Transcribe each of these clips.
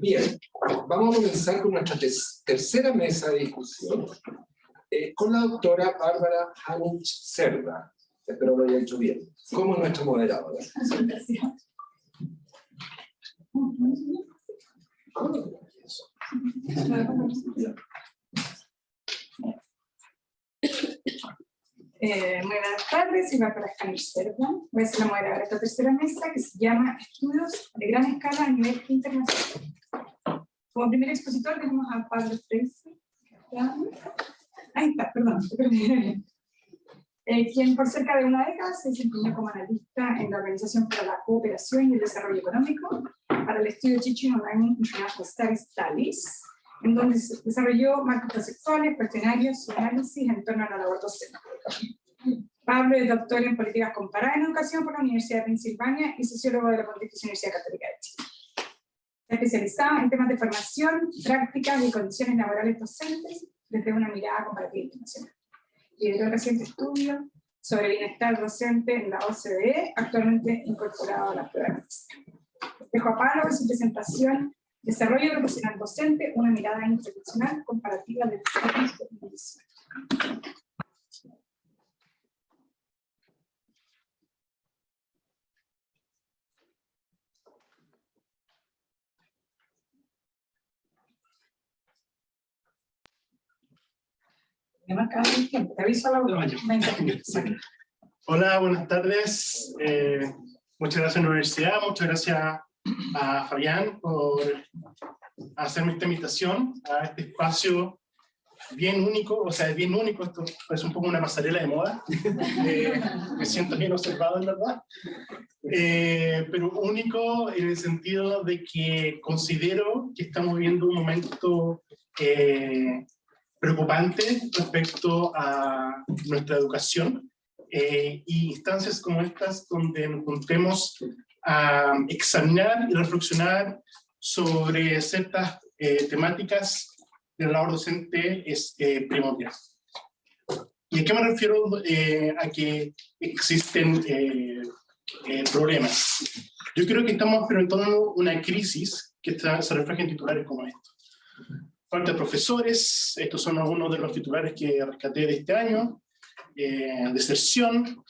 Bien, vamos a comenzar con nuestra tercera mesa de discusión con la doctora Bárbara Hanich-Cerda. Espero lo haya hecho bien, como nuestra moderadora. Muy buenas tardes, soy Bárbara Hanich-Cerda. Voy a ser la moderadora de esta tercera mesa que se llama Estudios de Gran Escala a Nivel Internacional. Como primer expositor tenemos a Pablo Freise. Ahí está, perdón. Quien por cerca de una década se desempeñó como analista en la Organización para la Cooperación y el Desarrollo Económico para el estudio Teaching Online International Studies TALIS, en donde se desarrolló marcos conceptuales, cuestionarios y análisis en torno a la labor docente. Pablo es doctor en Políticas Comparadas en Educación por la Universidad de Pensilvania y sociólogo de la Pontificia Universidad Católica de Chile. Está especializado en temas de formación, prácticas y condiciones laborales docentes desde una mirada comparativa internacional. Lideró el reciente estudio sobre bienestar docente en la OCDE, actualmente incorporado a la prueba. Dejo a Pablo con su presentación Desarrollo profesional docente, una mirada internacional comparativa de diferentes condiciones. Hola, buenas tardes. Muchas gracias a la universidad, muchas gracias a Fabián por hacerme esta invitación a este espacio bien único, o sea, es bien único, esto es un poco una pasarela de moda, me siento bien observado en verdad, pero único en el sentido de que considero que estamos viviendo un momento preocupante respecto a nuestra educación, y instancias como estas donde nos juntemos a examinar y reflexionar sobre ciertas temáticas de la labor docente es primordial. ¿Y a qué me refiero? A que existen problemas. Yo creo que estamos enfrentando una crisis que se refleja en titulares como estos. Falta de profesores, estos son algunos de los titulares que rescaté de este año, deserción,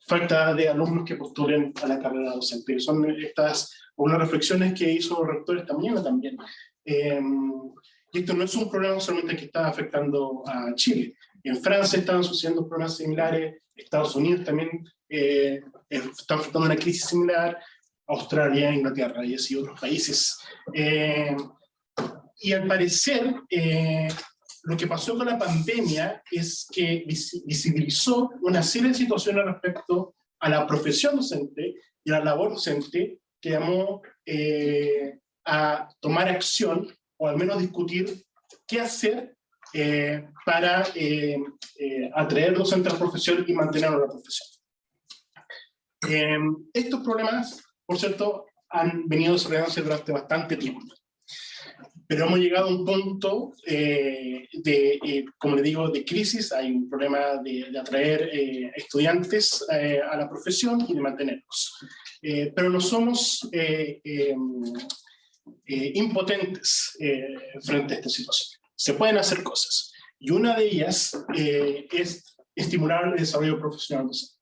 falta de alumnos que postulen a la carrera docente. Son estas unas reflexiones que hizo los rectores también. Y esto no es un problema solamente que está afectando a Chile. En Francia están sucediendo problemas similares, Estados Unidos también está afectando una crisis similar, Australia, Inglaterra y así otros países. Y al parecer, lo que pasó con la pandemia es que visibilizó una serie de situaciones respecto a la profesión docente y a la labor docente que llamó a tomar acción, o al menos discutir qué hacer para atraer docentes a la profesión y mantener a la profesión. Estos problemas, por cierto, han venido desarrollándose durante bastante tiempo. Pero hemos llegado a un punto como les digo, de crisis. Hay un problema de atraer estudiantes a la profesión y de mantenerlos. Pero no somos impotentes frente a esta situación. Se pueden hacer cosas. Y una de ellas es estimular el desarrollo profesional docente.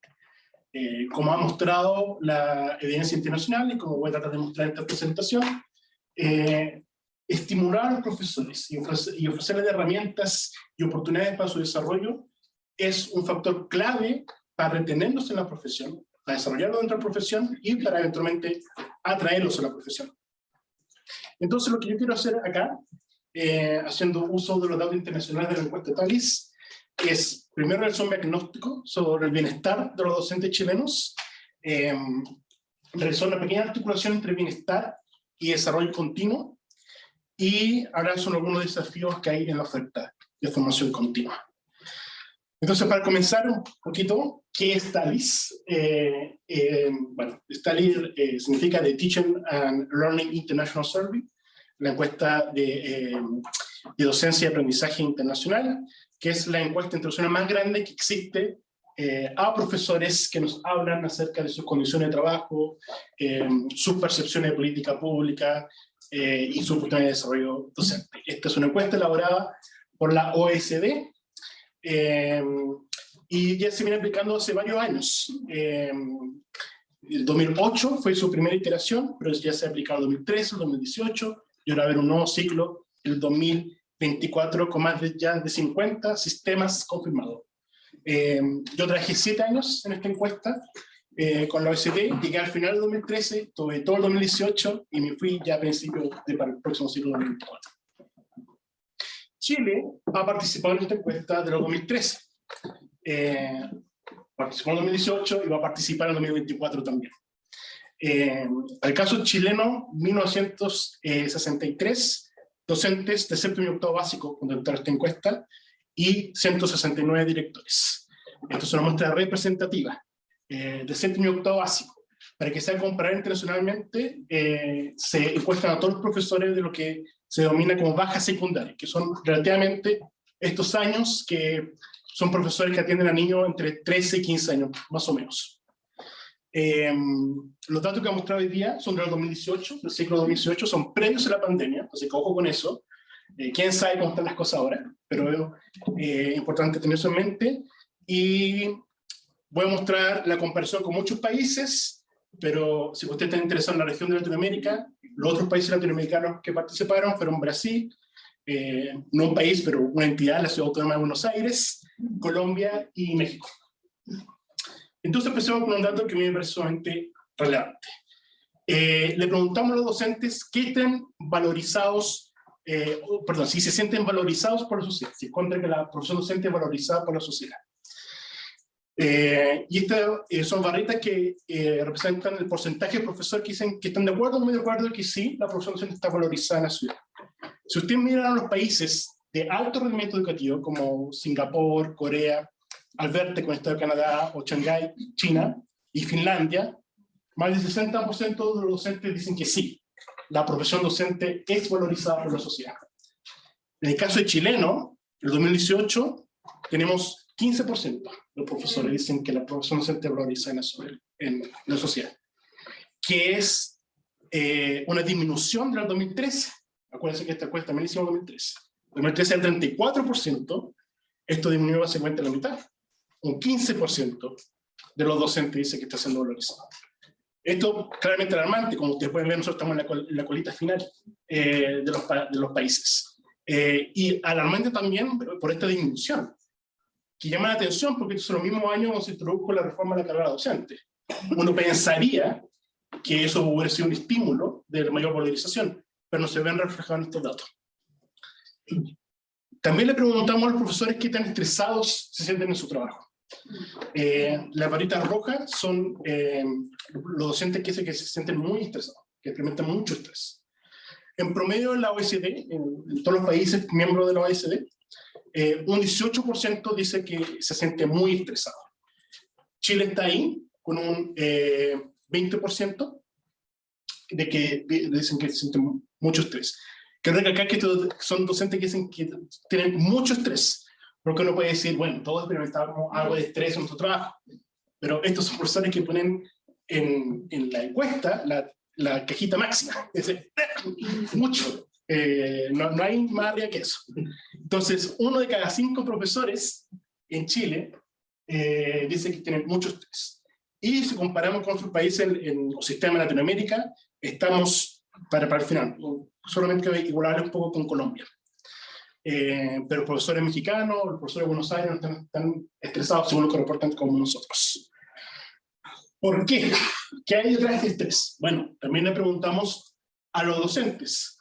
Como ha mostrado la evidencia internacional y como voy a tratar de mostrar en esta presentación, estimular a los profesores y ofrecerles herramientas y oportunidades para su desarrollo es un factor clave para retenerlos en la profesión, para desarrollarlos dentro de la profesión y para eventualmente atraerlos a la profesión. Entonces lo que yo quiero hacer acá, haciendo uso de los datos internacionales de la encuesta TALIS, es primero realizar un diagnóstico sobre el bienestar de los docentes chilenos, realizar una pequeña articulación entre bienestar y desarrollo continuo, y hablar sobre algunos desafíos que hay en la oferta de formación continua. Entonces, para comenzar un poquito, ¿qué es TALIS? Bueno, TALIS significa The Teaching and Learning International Survey, la encuesta de docencia y aprendizaje internacional, que es la encuesta internacional más grande que existe a profesores que nos hablan acerca de sus condiciones de trabajo, sus percepciones de política pública y su oportunidad de desarrollo docente. Esta es una encuesta elaborada por la OECD y ya se viene aplicando hace varios años. El 2008 fue su primera iteración, pero ya se ha aplicado el 2013, el 2018, y ahora va a haber un nuevo ciclo, el 2024, con más ya de 50 sistemas confirmados. Yo trabajé 7 años en esta encuesta con la OECD, llegué al final del 2013, tuve todo el 2018 y me fui ya a principios para el próximo ciclo 2024. Chile ha participado en esta encuesta de los 2013. Participó en el 2018 y va a participar en el 2024 también. El caso chileno, 1963 docentes de séptimo y octavo básico contestaron esta encuesta y 169 directores. Esto es una muestra representativa de séptimo y octavo básico. Para que sea comparada internacionalmente, se encuestan a todos los profesores de lo que se denomina como baja secundaria, que son relativamente estos años que son profesores que atienden a niños entre 13 y 15 años, más o menos. Los datos que he mostrado hoy día son del 2018, del ciclo 2018, son previos a la pandemia, así que ojo con eso. Quién sabe cómo están las cosas ahora, pero es importante tener eso en mente. Y voy a mostrar la comparación con muchos países, pero si usted está interesado en la región de Latinoamérica, los otros países latinoamericanos que participaron fueron Brasil, no un país, pero una entidad, la Ciudad Autónoma de Buenos Aires, Colombia y México. Entonces empecemos con un dato que me parece sumamente relevante. Le preguntamos a los docentes qué estén valorizados, si se sienten valorizados por la sociedad, si encuentran que la profesión docente es valorizada por la sociedad. Y estas son barritas que representan el porcentaje de profesores que dicen que están de acuerdo o muy de acuerdo que sí, la profesión docente está valorizada en la ciudad. Si ustedes miran a los países de alto rendimiento educativo, como Singapur, Corea, Alberta, con el Estado de Canadá, o Shanghái, China, y Finlandia, más del 60% de los docentes dicen que sí, la profesión docente es valorizada por la sociedad. En el caso de chileno, en el 2018, tenemos 15% de los profesores dicen que la profesión docente es valorizada en la sociedad, que es una disminución del 2013. Acuérdense que esta encuesta también hicimos en 2013. En 2013 el 34%, esto disminuyó básicamente a la mitad. Un 15% de los docentes dice que está siendo valorizado. Esto claramente alarmante, como ustedes pueden ver, nosotros estamos en la colita final de los países. Y alarmante también por esta disminución, que llama la atención porque estos son los mismos años donde se introdujo la reforma de la carrera docente. Uno pensaría que eso hubiera sido un estímulo de mayor valorización, pero no se ven reflejados en estos datos. También le preguntamos a los profesores qué tan estresados se sienten en su trabajo. Las varitas rojas son los docentes que dicen que se sienten muy estresados, que experimentan mucho estrés. En promedio en la OECD, en todos los países miembros de la OECD, un 18% dice que se siente muy estresado. Chile está ahí con un 20% de que dicen que se sienten mucho estrés. Quiero recalcar que estos son docentes que dicen que tienen mucho estrés, porque uno puede decir, bueno, todos experimentamos algo de estrés en nuestro trabajo, pero estos son profesores que ponen en la encuesta la cajita máxima, es decir, mucho, no hay más arriba que eso. Entonces, 1 de cada 5 profesores en Chile dice que tienen mucho estrés. Y si comparamos con otros países en el sistema de Latinoamérica, estamos para el final, solamente igualar un poco con Colombia. Pero los profesores mexicanos, los profesores de Buenos Aires no están tan estresados según lo que reportan como nosotros. ¿Por qué? ¿Qué hay detrás de este estrés? Bueno, también le preguntamos a los docentes,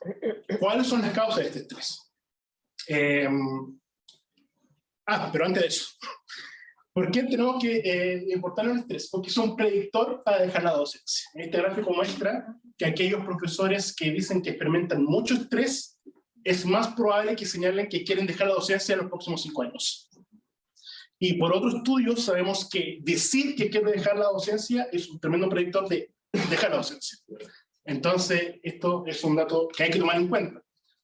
¿cuáles son las causas de este estrés? Pero antes de eso, ¿por qué tenemos que importar el estrés? Porque es un predictor para dejar la docencia. Este gráfico muestra que aquellos profesores que dicen que experimentan mucho estrés, es más probable que señalen que quieren dejar la docencia en los próximos 5 años. Y por otros estudios sabemos que decir que quiere dejar la docencia es un tremendo predictor de dejar la docencia. Entonces, esto es un dato que hay que tomar en cuenta.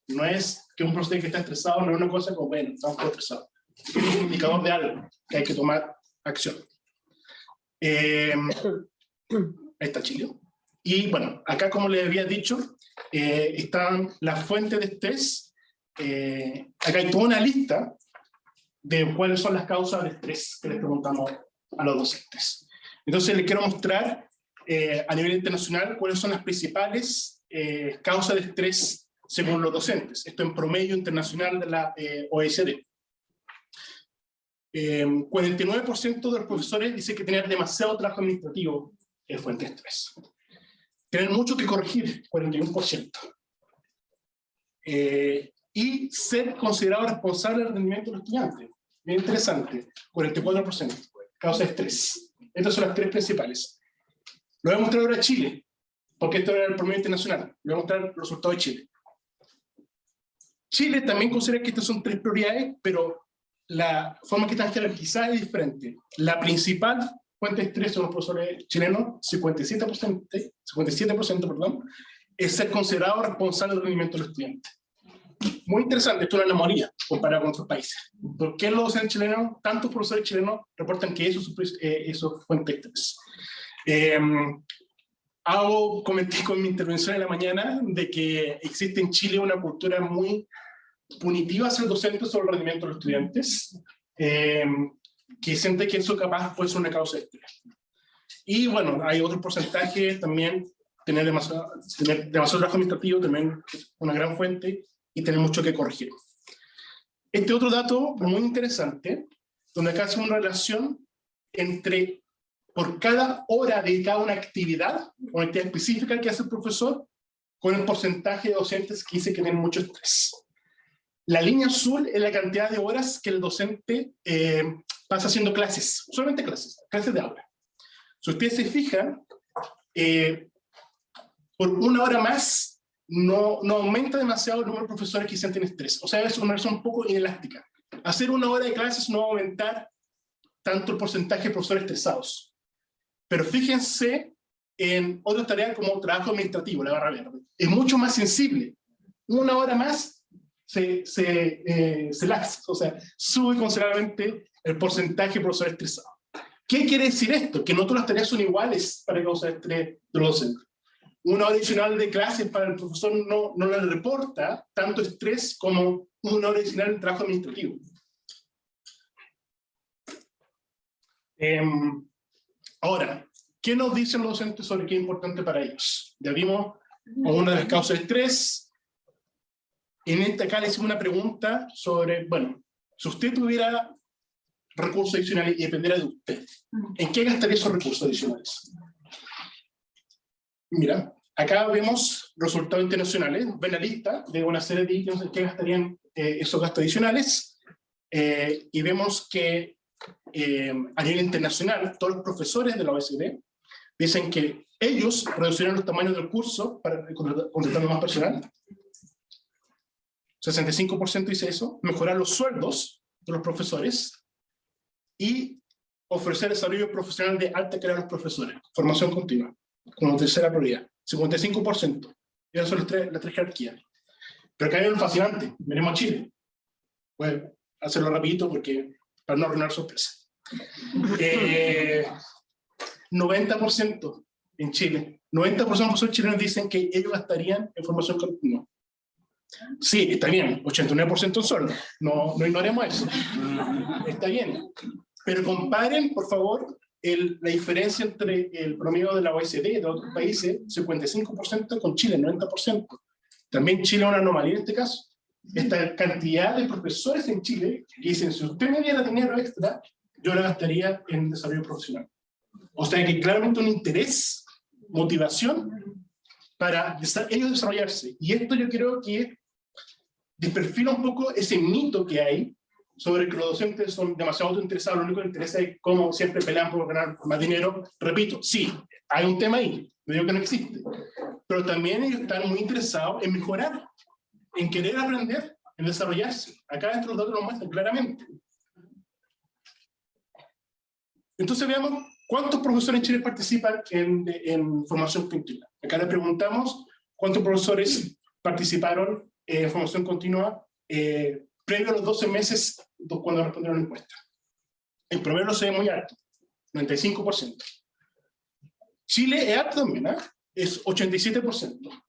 No es que un profesor que está estresado, no es una cosa como, bueno, estamos todos estresados. Es un indicador de algo que hay que tomar acción. Ahí está Chile. Y bueno, acá como les había dicho, están las fuentes de estrés. Acá hay toda una lista de cuáles son las causas de estrés que les preguntamos a los docentes. Entonces les quiero mostrar a nivel internacional cuáles son las principales causas de estrés según los docentes. Esto en promedio internacional de la OECD. 49% de los profesores dicen que tener demasiado trabajo administrativo es fuente de estrés. Tener mucho que corregir, 41%. Y ser considerado responsable del rendimiento de los estudiantes. Bien interesante, 44%. Causa de estrés. Estas son las tres principales. Lo voy a mostrar ahora a Chile, porque esto era el promedio internacional. Le voy a mostrar los resultados de Chile. Chile también considera que estas son tres prioridades, pero la forma que están jerarquizadas es diferente. La principal fuente de estrés son los profesores chilenos, 57%, es ser considerado responsable del rendimiento de los estudiantes. Muy interesante, esto es una anomalía comparado con otros países. ¿Por qué los docentes chilenos, tantos profesores chilenos, reportan que eso es fuente de estrés? Comenté con mi intervención en la mañana de que existe en Chile una cultura muy punitiva hacia el docente sobre el rendimiento de los estudiantes, que siente que eso capaz puede ser una causa de estrés. Y bueno, hay otros porcentajes también, tener demasiado trabajo administrativo también es una gran fuente, y tener mucho que corregir. Este otro dato muy interesante, donde acá hace una relación entre, por cada hora dedicada a una actividad específica que hace el profesor, con el porcentaje de docentes que dice que tienen mucho estrés. La línea azul es la cantidad de horas que el docente pasa haciendo clases, solamente clases de aula. Si ustedes se fijan, por una hora más no aumenta demasiado el número de profesores que sienten estrés. O sea, es una razón un poco inelástica. Hacer una hora de clases no va a aumentar tanto el porcentaje de profesores estresados. Pero fíjense en otras tareas como trabajo administrativo, la barra verde. Es mucho más sensible. Una hora más se laxa, o sea, sube considerablemente el porcentaje de profesores estresados. ¿Qué quiere decir esto? Que no todas las tareas son iguales para causar estrés de los docentes. Una hora adicional de clases para el profesor no le reporta tanto estrés como una hora adicional de trabajo administrativo. Ahora, ¿qué nos dicen los docentes sobre qué es importante para ellos? Ya vimos una de las causas de estrés. En esta acá le hicimos una pregunta sobre, bueno, si usted tuviera recursos adicionales y dependiera de usted, ¿en qué gastaría esos recursos adicionales? Mira, acá vemos resultados internacionales, ven la lista de una serie de ítems en que gastarían esos gastos adicionales, y vemos que a nivel internacional, todos los profesores de la OECD dicen que ellos reducirían los tamaños del curso para contratar más personal. 65% dice eso, mejorar los sueldos de los profesores y ofrecer desarrollo profesional de alta calidad a los profesores, formación continua, como tercera prioridad, 55%. Esas son las tres jerarquías. Pero acá hay un fascinante, venimos a Chile. Voy a hacerlo rapidito porque, para no arruinar sorpresa. 90% en Chile, 90% de los profesores chilenos dicen que ellos gastarían en formación continua. Sí, está bien, 89% en sueldo, no ignoremos eso. Está bien. Pero comparen, por favor, la diferencia entre el promedio de la OECD y de otros países, 55% con Chile, 90%. También Chile es una anomalía en este caso. Esta cantidad de profesores en Chile que dicen, si usted me diera dinero extra, yo lo gastaría en desarrollo profesional. O sea que claramente un interés, motivación, para ellos desarrollarse. Y esto yo creo que desperfila un poco ese mito que hay sobre que los docentes son demasiado autointeresados, lo único que les interesa es cómo siempre pelean por ganar más dinero. Repito, sí, hay un tema ahí, no digo que no existe, pero también ellos están muy interesados en mejorar, en querer aprender, en desarrollarse. Acá estos datos lo muestran claramente. Entonces veamos cuántos profesores en Chile participan en formación continua. Acá le preguntamos cuántos profesores participaron en formación continua previo a los 12 meses cuando respondieron la encuesta. En promedio lo se ve muy alto, 95%. Chile es alto también, ¿eh? Es 87%,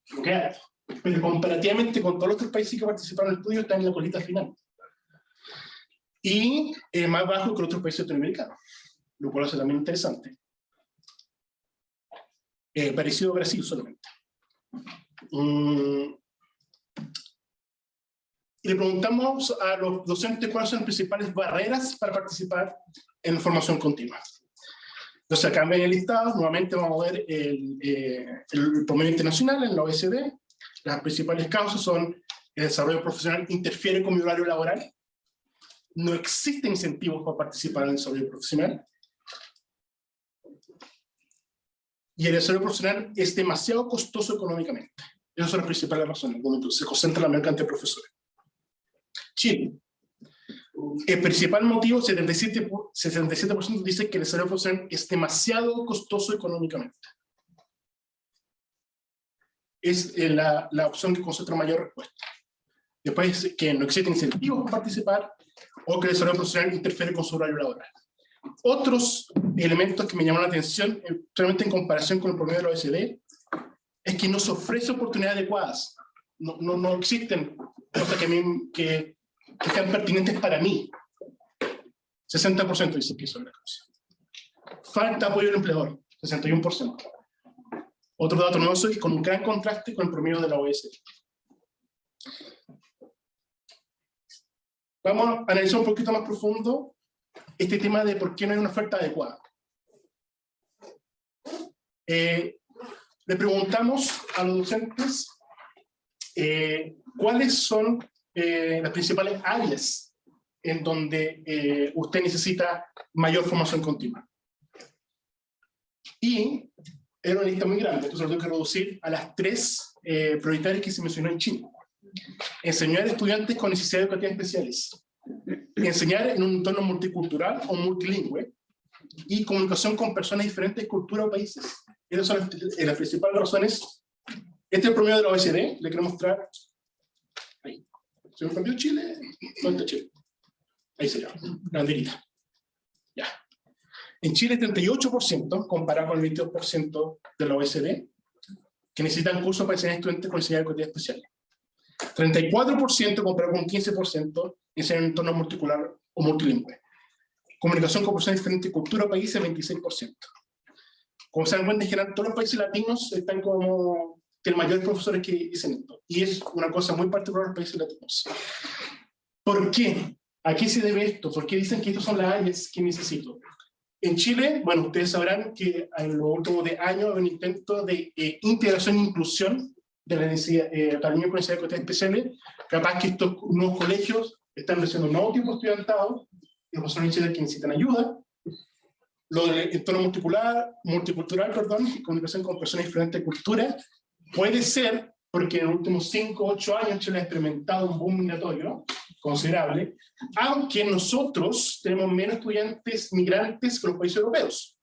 lo que es alto. Pero comparativamente con todos los otros países que participaron en el estudio, están en la colita final. Y más bajo que los otros países latinoamericanos, lo cual hace también interesante. Parecido a Brasil solamente. Y le preguntamos a los docentes cuáles son las principales barreras para participar en la formación continua. Entonces acá ven el listado, nuevamente vamos a ver el promedio internacional en la OECD. Las principales causas son el desarrollo profesional interfiere con mi horario laboral, no existen incentivos para participar en el desarrollo profesional, y el desarrollo profesional es demasiado costoso económicamente. Esas son las principales razones, donde se concentra la mayor cantidad de profesores. Chile. El principal motivo, 67% dice que el desarrollo profesional es demasiado costoso económicamente. Es la opción que concentra mayor respuesta. Después, que no existen incentivos para participar, o que el desarrollo profesional interfiere con su horario laboral. Otros elementos que me llaman la atención, realmente en comparación con el promedio de la OECD, es que no se ofrece oportunidades adecuadas. No existen cosas que sean pertinentes para mí. 60% dice que eso es la cosa. Falta apoyo al empleador, 61%. Otro dato nuevo es con un gran contraste con el promedio de la OECD. Vamos a analizar un poquito más profundo este tema de por qué no hay una oferta adecuada. Le preguntamos a los docentes cuáles son las principales áreas en donde usted necesita mayor formación continua. Y era una lista muy grande, entonces lo tengo que reducir a las 3 prioritarias que se mencionó en Chile. Enseñar a estudiantes con necesidades educativas especiales. Enseñar en un entorno multicultural o multilingüe. Y comunicación con personas de diferentes culturas o países. Esas son las principales razones. Este es el promedio de la OECD, le quiero mostrar. Ahí. ¿Se me cambió Chile? ¿Dónde está Chile? Ahí se llama, la banderita. Ya. En Chile, 38%, comparado con el 22% de la OECD, que necesitan cursos para enseñar a estudiantes con necesidades educativas especiales. 34% comparado con 15% enseñan en entorno multicultural o multilingüe. Comunicación con personas de diferentes culturas o países, 26%. Como se dan cuenta, en general, todos los países latinos están como tienen mayores profesores que dicen esto. Y es una cosa muy particular en los países latinos. ¿Por qué? ¿A qué se debe esto? ¿Por qué dicen que estas son las áreas que necesito? En Chile, bueno, ustedes sabrán que en los últimos años hay un intento de integración e inclusión de la necesidad, para niños con necesidades educativas especiales. Capaz que estos nuevos colegios están recibiendo un nuevo tipo de estudiantado, y los profesores en Chile que necesitan ayuda. Lo del entorno multicultural, y comunicación con personas de diferentes culturas, puede ser porque en los últimos 5 o 8 años Chile ha experimentado un boom migratorio considerable, aunque nosotros tenemos menos estudiantes migrantes que los países europeos.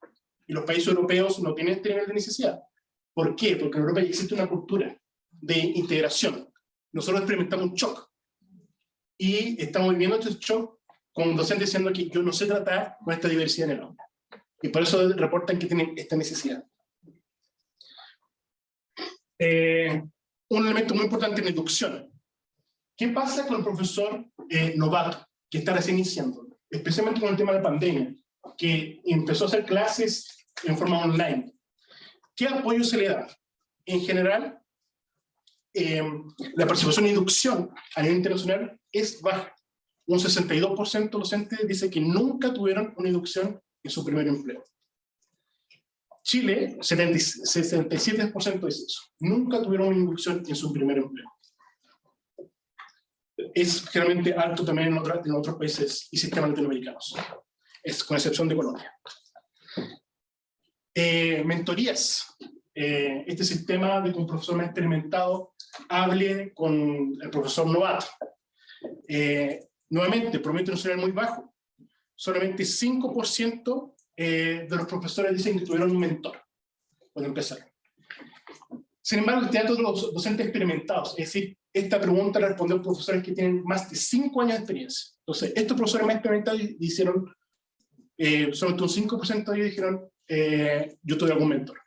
Y los países europeos no tienen este nivel de necesidad. ¿Por qué? Porque en Europa ya existe una cultura de integración. Nosotros experimentamos un shock. Y estamos viviendo este shock con docentes diciendo que yo no sé tratar con esta diversidad en el aula. Y por eso reportan que tienen esta necesidad. Un elemento muy importante en la inducción. ¿Qué pasa con el profesor novato que está recién iniciando? Especialmente con el tema de la pandemia, que empezó a hacer clases en forma online. ¿Qué apoyo se le da? En general, la participación en inducción a nivel internacional es baja. Un 62% de docentes dice que nunca tuvieron una inducción en su primer empleo. Chile, 67% dice eso. Nunca tuvieron una inducción en su primer empleo. Es generalmente alto también en otros países y sistemas latinoamericanos, con excepción de Colombia. Mentorías. Este sistema de que un profesor más experimentado hable con el profesor novato. Nuevamente, promedio internacional muy bajo. Solamente 5% de los profesores dicen que tuvieron un mentor cuando empezaron. Sin embargo, este dato de los docentes experimentados, es decir, esta pregunta la respondió profesores que tienen más de 5 años de experiencia. Entonces, estos profesores más experimentados hicieron solamente un 5% de ellos dijeron, yo tuve algún mentor.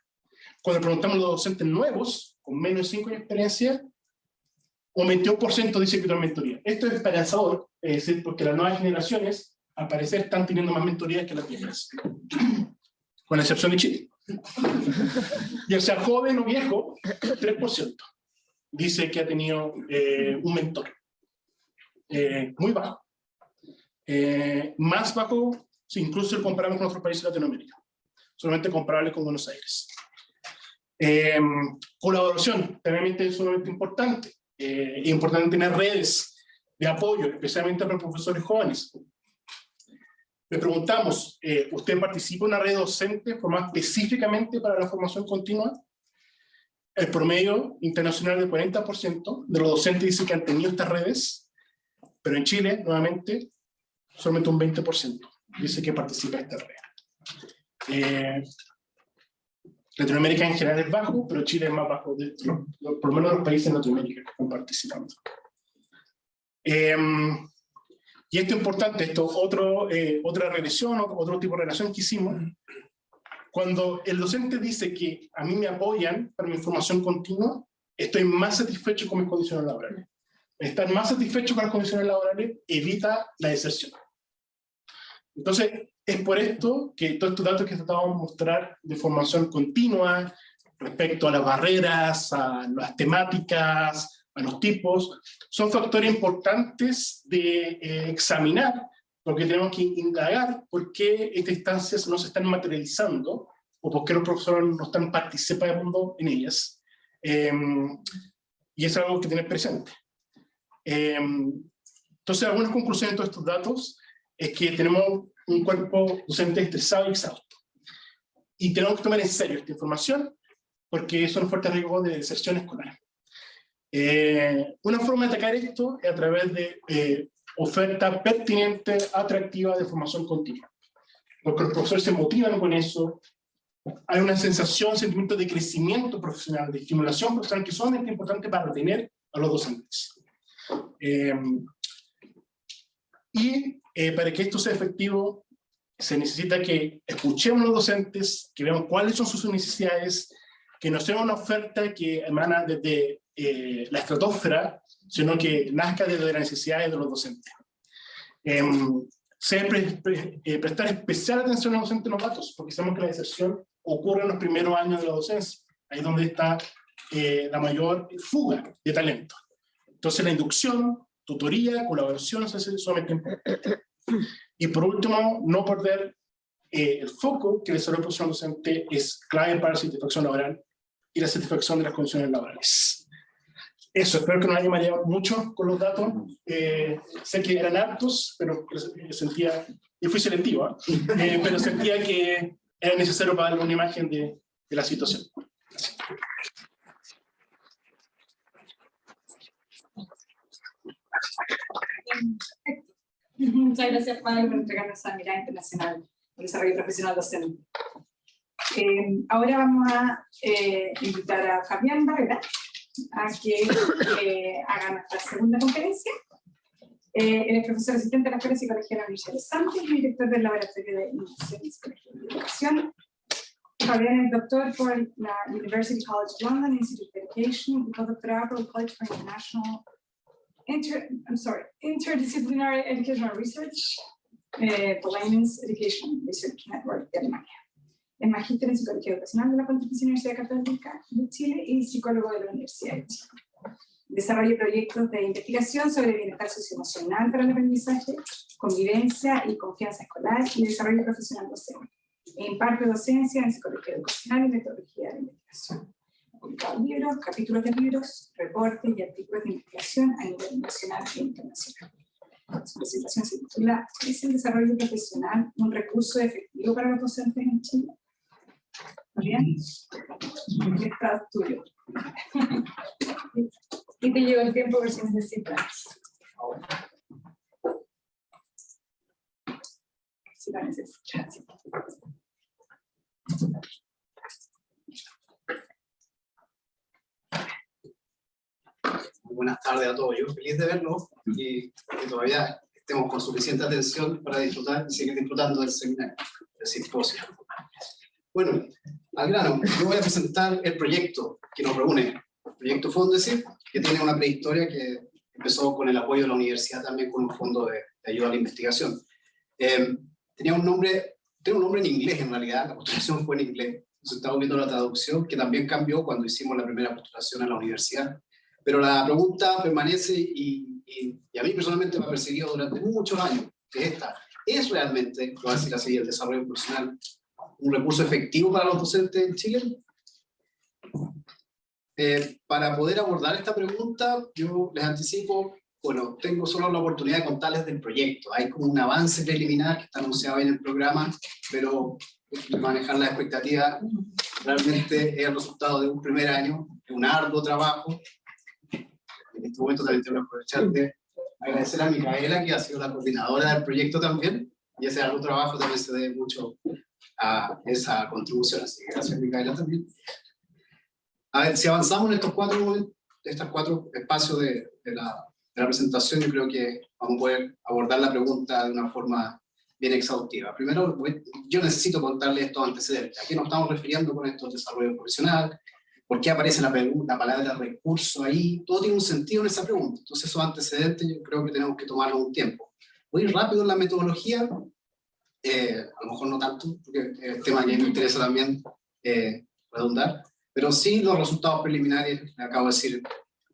Cuando preguntamos a los docentes nuevos, con menos de 5 años de experiencia, un 22% dice que tuvieron mentoría. Esto es esperanzador, es decir, porque las nuevas generaciones, al parecer, están teniendo más mentorías que las viejas, con la excepción de Chile. Ya sea joven o viejo, 3% dice que ha tenido un mentor. Muy bajo. Más bajo, si incluso lo comparamos con otros países de Latinoamérica. Solamente comparable con Buenos Aires. Colaboración, también es sumamente importante. Es importante tener redes de apoyo, especialmente para profesores jóvenes. Le preguntamos, ¿usted participa en una red docente formada específicamente para la formación continua? El promedio internacional del 40% de los docentes dice que han tenido estas redes, pero en Chile, nuevamente, solamente un 20% dice que participa en esta red. Latinoamérica en general es bajo, pero Chile es más bajo, por lo menos los países en Latinoamérica que están participando. Y esto es importante, esto otra regresión, otro tipo de relación que hicimos. Cuando el docente dice que a mí me apoyan para mi formación continua, estoy más satisfecho con mis condiciones laborales. Estar más satisfecho con las condiciones laborales evita la deserción. Entonces, es por esto que todos estos datos que tratamos de mostrar de formación continua, respecto a las barreras, a las temáticas, a los tipos, son factores importantes de examinar, porque tenemos que indagar por qué estas instancias no se están materializando, o por qué los profesores no están participando en ellas. Y es algo que tener presente. Entonces, algunas conclusiones de todos estos datos es que tenemos un cuerpo docente estresado y exhausto. Y tenemos que tomar en serio esta información, porque son fuertes riesgos de deserción escolar. Una forma de atacar esto es a través de oferta pertinente, atractiva de formación continua. Porque los profesores se motivan con eso, hay una sensación, sentimiento de crecimiento profesional, de estimulación profesional, que son muy importantes para retener a los docentes. Para que esto sea efectivo, se necesita que escuchemos a los docentes, que veamos cuáles son sus necesidades, que no sea una oferta que emana desde la estratosfera, sino que nazca desde las necesidades de los docentes. Siempre prestar especial atención a los docentes novatos, porque sabemos que la deserción ocurre en los primeros años de la docencia, ahí es donde está la mayor fuga de talento. Entonces la inducción, tutoría, colaboración es sumamente importante. Y por último, no perder el foco que el desarrollo profesional docente es clave para la satisfacción laboral y la satisfacción de las condiciones laborales. Eso, espero que no haya mareado mucho con los datos. Sé que eran hartos, pero sentía, y fui selectivo, pero sentía que era necesario para darle una imagen de la situación. Muchas gracias, Pablo, por entregarnos esa mirada internacional del desarrollo profesional docente. Ahora vamos a invitar a Fabián Barrera a que haga nuestra segunda conferencia. Él es profesor asistente de la Escuela Psicología de la Universidad de Santos y director del Laboratorio de Innovación y Psicología de Educación. Fabián es doctor por la University College London Institute of Education y postdoctorado por el College for International Interdisciplinary Educational Research, the Layman's Education Research Network de Alemania. Es magíster en Psicología Educacional de la Pontificia Universidad Católica de Chile y psicólogo de la Universidad de Chile. Desarrolla proyectos de investigación sobre bienestar socioemocional para el aprendizaje, convivencia y confianza escolar y desarrollo profesional docente. E imparte docencia en Psicología Educacional y Metodología de Investigación. Ha publicado libros, capítulos de libros, reportes y artículos de investigación a nivel nacional e internacional. Su presentación se titula ¿Es el desarrollo profesional un recurso efectivo para los docentes en Chile? ¿Bien? Está tuyo. Y te llevo el tiempo por si necesitas. Si lo necesitas. Buenas tardes a todos. Yo feliz de verlos y que todavía estemos con suficiente atención para disfrutar y seguir disfrutando del seminario, del simposio. Bueno, al grano, yo voy a presentar el proyecto que nos reúne, el proyecto Fondesit, que tiene una prehistoria que empezó con el apoyo de la universidad también con un fondo de ayuda a la investigación. Tiene un nombre en inglés en realidad, la postulación fue en inglés, entonces estamos viendo la traducción que también cambió cuando hicimos la primera postulación a la universidad, pero la pregunta permanece y a mí personalmente me ha perseguido durante muchos años, que esta: ¿es realmente, lo voy a decir así, el desarrollo profesional un recurso efectivo para los docentes en Chile? Para poder abordar esta pregunta, yo les anticipo, bueno, tengo solo la oportunidad de contarles del proyecto. Hay como un avance preliminar que está anunciado en el programa, pero manejar la expectativa realmente es el resultado de un primer año, de un arduo trabajo. En este momento también tengo que aprovechar de agradecer a Micaela, que ha sido la coordinadora del proyecto también, y ese arduo trabajo también se debe mucho a esa contribución, así que gracias Micaela también. A ver, si avanzamos en estos cuatro espacios de la presentación, yo creo que vamos a poder abordar la pregunta de una forma bien exhaustiva. Primero, yo necesito contarles estos antecedentes. ¿A qué nos estamos refiriendo con esto de desarrollo profesional? ¿Por qué aparece la palabra recurso ahí? Todo tiene un sentido en esa pregunta. Entonces, esos antecedentes yo creo que tenemos que tomarnos un tiempo. Voy a ir rápido en la metodología, a lo mejor no tanto, porque es el tema que me interesa también redundar, pero sí los resultados preliminares, les acabo de decir,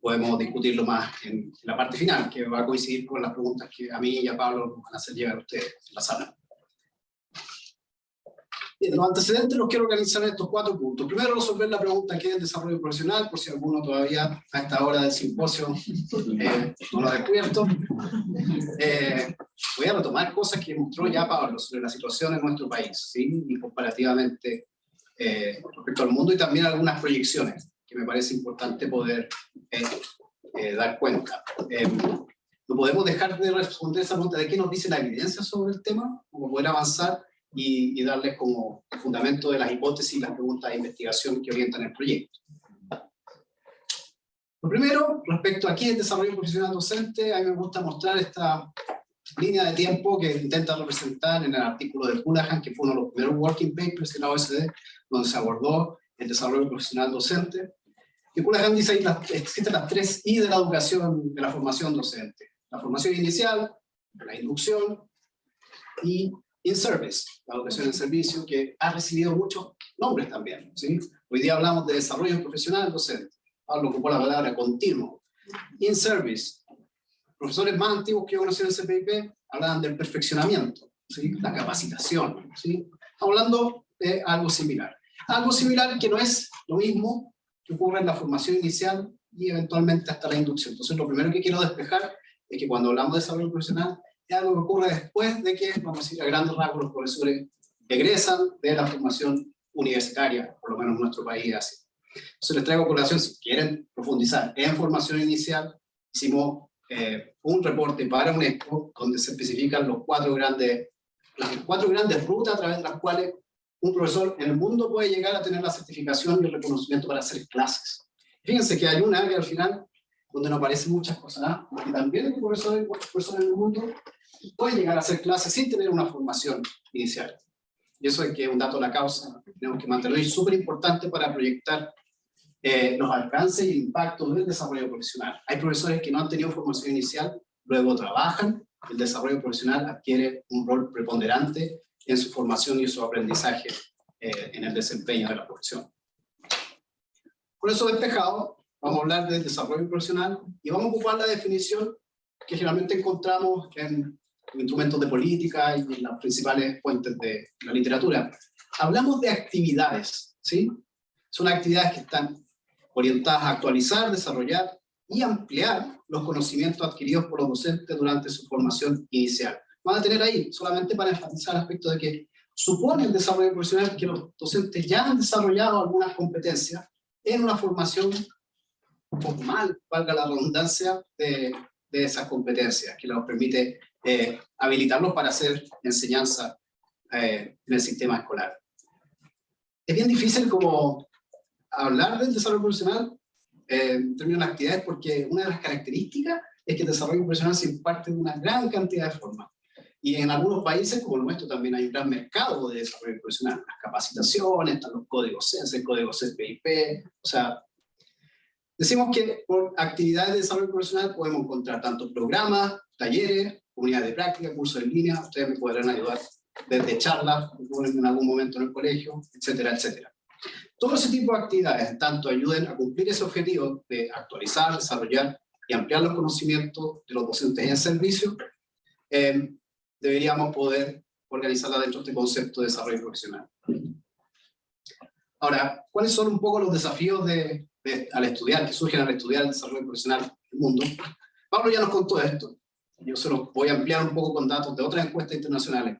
podemos discutirlo más en la parte final, que va a coincidir con las preguntas que a mí y a Pablo nos van a hacer llegar a ustedes en la sala. Bien, los antecedentes los quiero organizar en estos 4 puntos. Primero, resolver la pregunta ¿qué es el desarrollo profesional? Por si alguno todavía a esta hora del simposio no lo ha descubierto. Voy a retomar cosas que mostró ya Pablo sobre la situación en nuestro país, ¿sí? Y comparativamente respecto al mundo, y también algunas proyecciones que me parece importante poder dar cuenta. No podemos dejar de responder esa pregunta de qué nos dice la evidencia sobre el tema, como poder avanzar y darles como fundamento de las hipótesis y las preguntas de investigación que orientan el proyecto. Lo primero, respecto a qué es desarrollo profesional docente, a mí me gusta mostrar esta línea de tiempo que intenta representar en el artículo de Houlihan, que fue uno de los primeros working papers de la OECD, donde se abordó el desarrollo profesional docente. Y Houlihan dice ahí existen las 3 I de la educación, de la formación docente. La formación inicial, la inducción y in-service, la educación en servicio, que ha recibido muchos nombres también, ¿sí? Hoy día hablamos de desarrollo profesional docente. Pablo ocupó la palabra continuo. In-service. Profesores más antiguos que yo conocí en el CPIP hablaban del perfeccionamiento, ¿sí? La capacitación, ¿sí? Estamos hablando de algo similar. Algo similar que no es lo mismo que ocurre en la formación inicial y eventualmente hasta la inducción. Entonces, lo primero que quiero despejar es que cuando hablamos de desarrollo profesional es algo que ocurre después de que, vamos a decir, a grandes rasgos, los profesores egresan de la formación universitaria, por lo menos en nuestro país así. Entonces les traigo a colación, si quieren profundizar en formación inicial, hicimos un reporte para UNESCO donde se especifican las 4 grandes rutas a través de las cuales un profesor en el mundo puede llegar a tener la certificación y el reconocimiento para hacer clases. Fíjense que hay una que al final, donde no aparecen muchas cosas, ¿no? Porque también un profesor en el mundo puede llegar a hacer clases sin tener una formación inicial. Y eso es que un dato de la causa, tenemos que mantenerlo, y es súper importante para proyectar los alcances y el impacto del desarrollo profesional. Hay profesores que no han tenido formación inicial, luego trabajan, el desarrollo profesional adquiere un rol preponderante en su formación y su aprendizaje en el desempeño de la profesión. Con eso despejado, vamos a hablar del desarrollo profesional y vamos a ocupar la definición que generalmente encontramos en instrumentos de política y en las principales fuentes de la literatura. Hablamos de actividades, ¿sí? Son actividades que están orientadas a actualizar, desarrollar y ampliar los conocimientos adquiridos por los docentes durante su formación inicial. Van a tener ahí, solamente para enfatizar el aspecto de que supone el desarrollo profesional que los docentes ya han desarrollado algunas competencias en una formación formal, valga la redundancia, de esas competencias, que los permite habilitarlos para hacer enseñanza en el sistema escolar. Es bien difícil como hablar del desarrollo profesional en términos de actividades, porque una de las características es que el desarrollo profesional se imparte de una gran cantidad de formas. Y en algunos países como el nuestro también hay un gran mercado de desarrollo profesional. Las capacitaciones, están los códigos CENSE, el código CPIP. O sea, decimos que por actividades de desarrollo profesional podemos encontrar tanto programas, talleres, comunidades de práctica, cursos en línea. Ustedes me podrán ayudar desde charlas en algún momento en el colegio, etcétera, etcétera. Todo ese tipo de actividades, tanto ayuden a cumplir ese objetivo de actualizar, desarrollar y ampliar los conocimientos de los docentes en servicio, deberíamos poder organizarla dentro de este concepto de desarrollo profesional. Ahora, ¿cuáles son un poco los desafíos al estudiar, que surgen al estudiar el desarrollo profesional en el mundo? Pablo ya nos contó esto. Yo se los voy a ampliar un poco con datos de otras encuestas internacionales.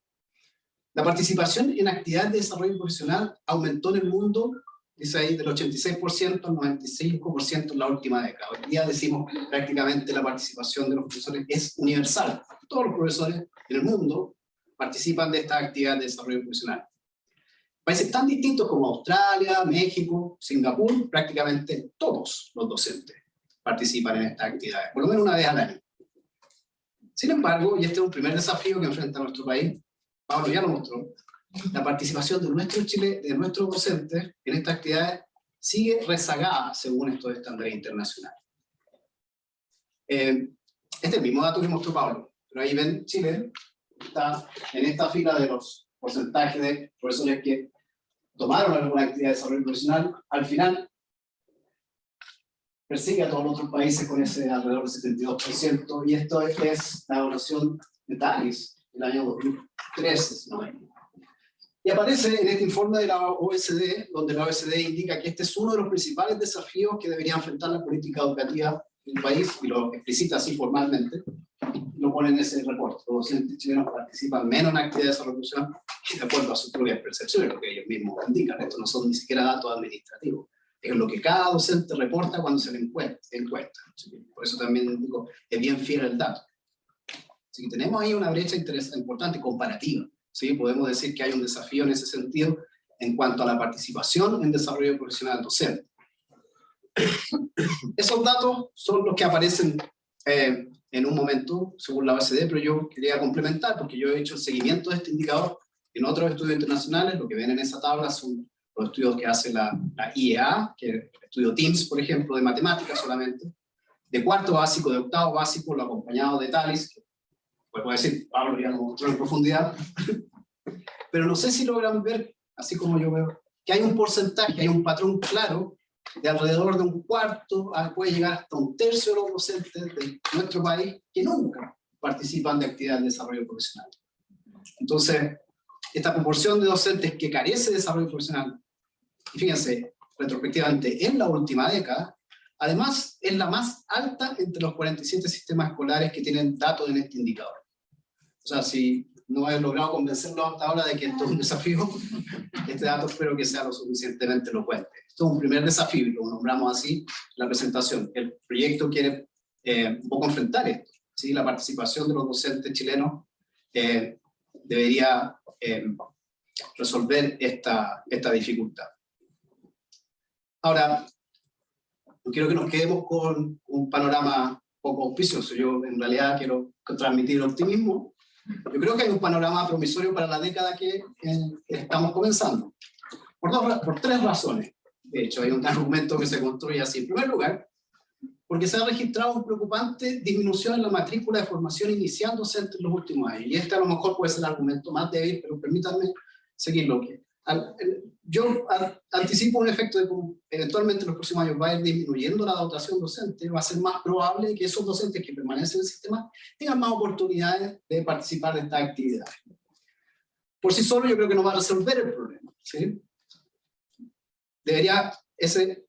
La participación en actividades de desarrollo profesional aumentó en el mundo, dice ahí, del 86% al 95% en la última década. Hoy día decimos que prácticamente la participación de los profesores es universal. Todos los profesores en el mundo participan de estas actividades de desarrollo profesional. Países tan distintos como Australia, México, Singapur, prácticamente todos los docentes participan en estas actividades, por lo menos una vez al año. Sin embargo, y este es un primer desafío que enfrenta nuestro país, Pablo ya lo mostró, la participación de nuestros docentes en estas actividades sigue rezagada según estos estándares internacionales. Este es el mismo dato que mostró Pablo, pero ahí ven Chile está en esta fila de los porcentajes de profesores que tomaron alguna actividad de desarrollo profesional. Al final persigue a todos los otros países con ese alrededor del 72%, y esto es la evaluación de TALIS del año 2013, ¿no? Y aparece en este informe de la OECD, donde la OECD indica que este es uno de los principales desafíos que debería enfrentar la política educativa del país, y lo explicita así formalmente, lo pone en ese reporte. Los docentes chilenos participan menos en actividades de desarrollo profesional de acuerdo a sus propias percepciones, lo que ellos mismos indican. Esto no son ni siquiera datos administrativos, es lo que cada docente reporta cuando se le encuesta. Por eso también digo, es bien fiel el dato. Así que tenemos ahí una brecha importante comparativa. ¿Sí? Podemos decir que hay un desafío en ese sentido en cuanto a la participación en desarrollo profesional docente. Esos datos son los que aparecen en un momento, según la OECD, pero yo quería complementar, porque yo he hecho el seguimiento de este indicador en otros estudios internacionales. Lo que ven en esa tabla son los estudios que hace la IEA, que es el estudio TIMSS, por ejemplo, de matemáticas solamente, de cuarto básico, de octavo básico, lo acompañado de TALIS, que puedo decir, Pablo ya lo mostró en profundidad, pero no sé si logran ver, así como yo veo, que hay un porcentaje, hay un patrón claro de alrededor de un cuarto, puede llegar hasta un tercio de los docentes de nuestro país que nunca participan de actividades de desarrollo profesional. Entonces, esta proporción de docentes que carece de desarrollo profesional, y fíjense, retrospectivamente, en la última década, además es la más alta entre los 47 sistemas escolares que tienen datos en este indicador. O sea, si no he logrado convencerlo hasta ahora de que esto es un desafío, este dato espero que sea lo suficientemente elocuente. Esto es un primer desafío, y lo nombramos así en la presentación. El proyecto quiere un poco enfrentar esto, ¿sí? La participación de los docentes chilenos debería resolver esta dificultad. Ahora, no quiero que nos quedemos con un panorama poco auspicioso. Yo en realidad quiero transmitir optimismo. Yo creo que hay un panorama promisorio para la década que estamos comenzando. Por tres razones. De hecho, hay un argumento que se construye así. En primer lugar, porque se ha registrado una preocupante disminución en la matrícula de formación inicial docente en los últimos años. Y este a lo mejor puede ser el argumento más débil, pero permítanme seguirlo. Yo anticipo un efecto de cómo eventualmente en los próximos años va a ir disminuyendo la dotación docente. Va a ser más probable que esos docentes que permanecen en el sistema tengan más oportunidades de participar de estas actividades. Por sí solo yo creo que no va a resolver el problema, ¿sí? Debería ese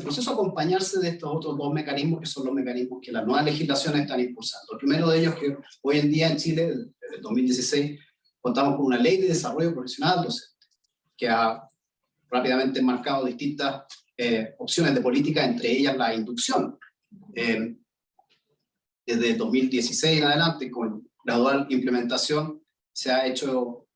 proceso acompañarse de estos otros dos mecanismos, que son los mecanismos que las nuevas legislaciones están impulsando. El primero de ellos, que hoy en día en Chile, desde 2016, contamos con una ley de desarrollo profesional docente, que ha rápidamente enmarcado distintas opciones de política, entre ellas la inducción. Desde 2016 en adelante, con gradual implementación, se ha hecho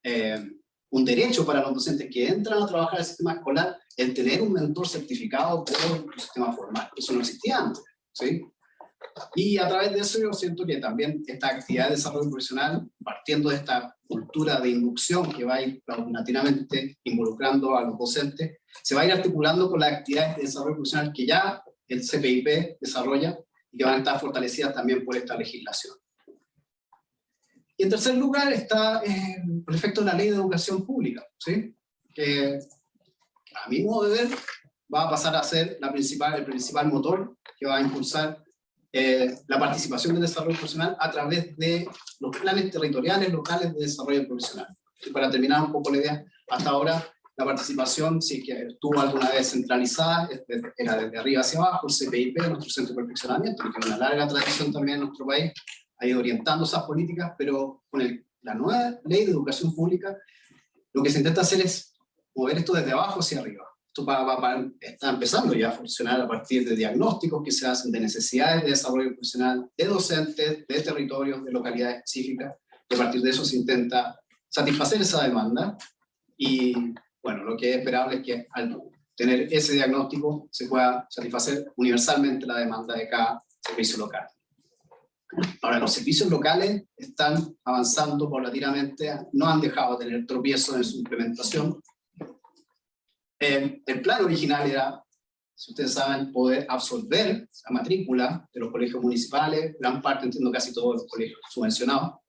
un derecho para los docentes que entran a trabajar en el sistema escolar el tener un mentor certificado por el sistema formal. Eso no existía antes. ¿sí? Y a través de eso yo siento que también esta actividad de desarrollo profesional, partiendo de esta cultura de inducción que va a ir paulatinamente involucrando a los docentes, se va a ir articulando con las actividades de desarrollo profesional que ya el CPIP desarrolla y que van a estar fortalecidas también por esta legislación. Y en tercer lugar está el efecto de la Ley de Educación Pública, ¿sí? Que a mi modo de ver va a pasar a ser el principal motor que va a impulsar la participación del desarrollo profesional a través de los planes territoriales locales de desarrollo profesional. Y para terminar un poco la idea, hasta ahora la participación sí que estuvo alguna vez centralizada, era desde arriba hacia abajo, el CPIP, nuestro centro de perfeccionamiento, que tiene una larga tradición también en nuestro país, ha ido orientando esas políticas, pero con la nueva ley de educación pública, lo que se intenta hacer es mover esto desde abajo hacia arriba. Esto está empezando ya a funcionar a partir de diagnósticos que se hacen de necesidades de desarrollo profesional, de docentes, de territorios, de localidades específicas, y a partir de eso se intenta satisfacer esa demanda, y bueno, lo que es esperable es que al tener ese diagnóstico se pueda satisfacer universalmente la demanda de cada servicio local. Ahora, los servicios locales están avanzando paulatinamente, no han dejado de tener tropiezos en su implementación. El plan original era, si ustedes saben, poder absorber la matrícula de los colegios municipales, gran parte, entiendo casi todos los colegios subvencionados,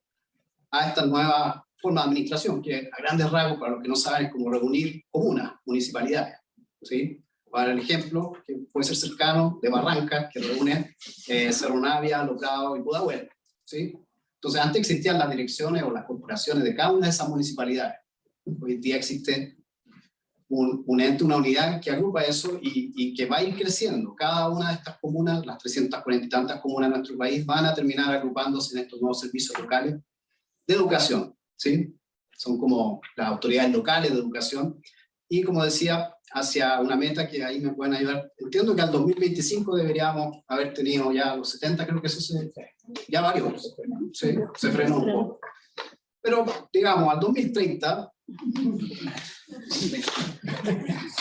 a esta nueva forma de administración, que a grandes rasgos, para los que no saben, es como reunir comunas, municipalidades, ¿sí? Para el ejemplo, que puede ser cercano, de Barrancas, que reúne Cerro Navia, Locado y Pudahuel, ¿sí? Entonces, antes existían las direcciones o las corporaciones de cada una de esas municipalidades. Hoy en día existe un ente, una unidad que agrupa eso y que va a ir creciendo. Cada una de estas comunas, las 340 y tantas comunas de nuestro país, van a terminar agrupándose en estos nuevos servicios locales de educación, ¿sí? Son como las autoridades locales de educación, y como decía, hacia una meta que ahí me pueden ayudar. Entiendo que al 2025 deberíamos haber tenido ya los 70, creo que eso ya varios, ¿sí? Se frenó un poco. Pero, digamos, al 2030,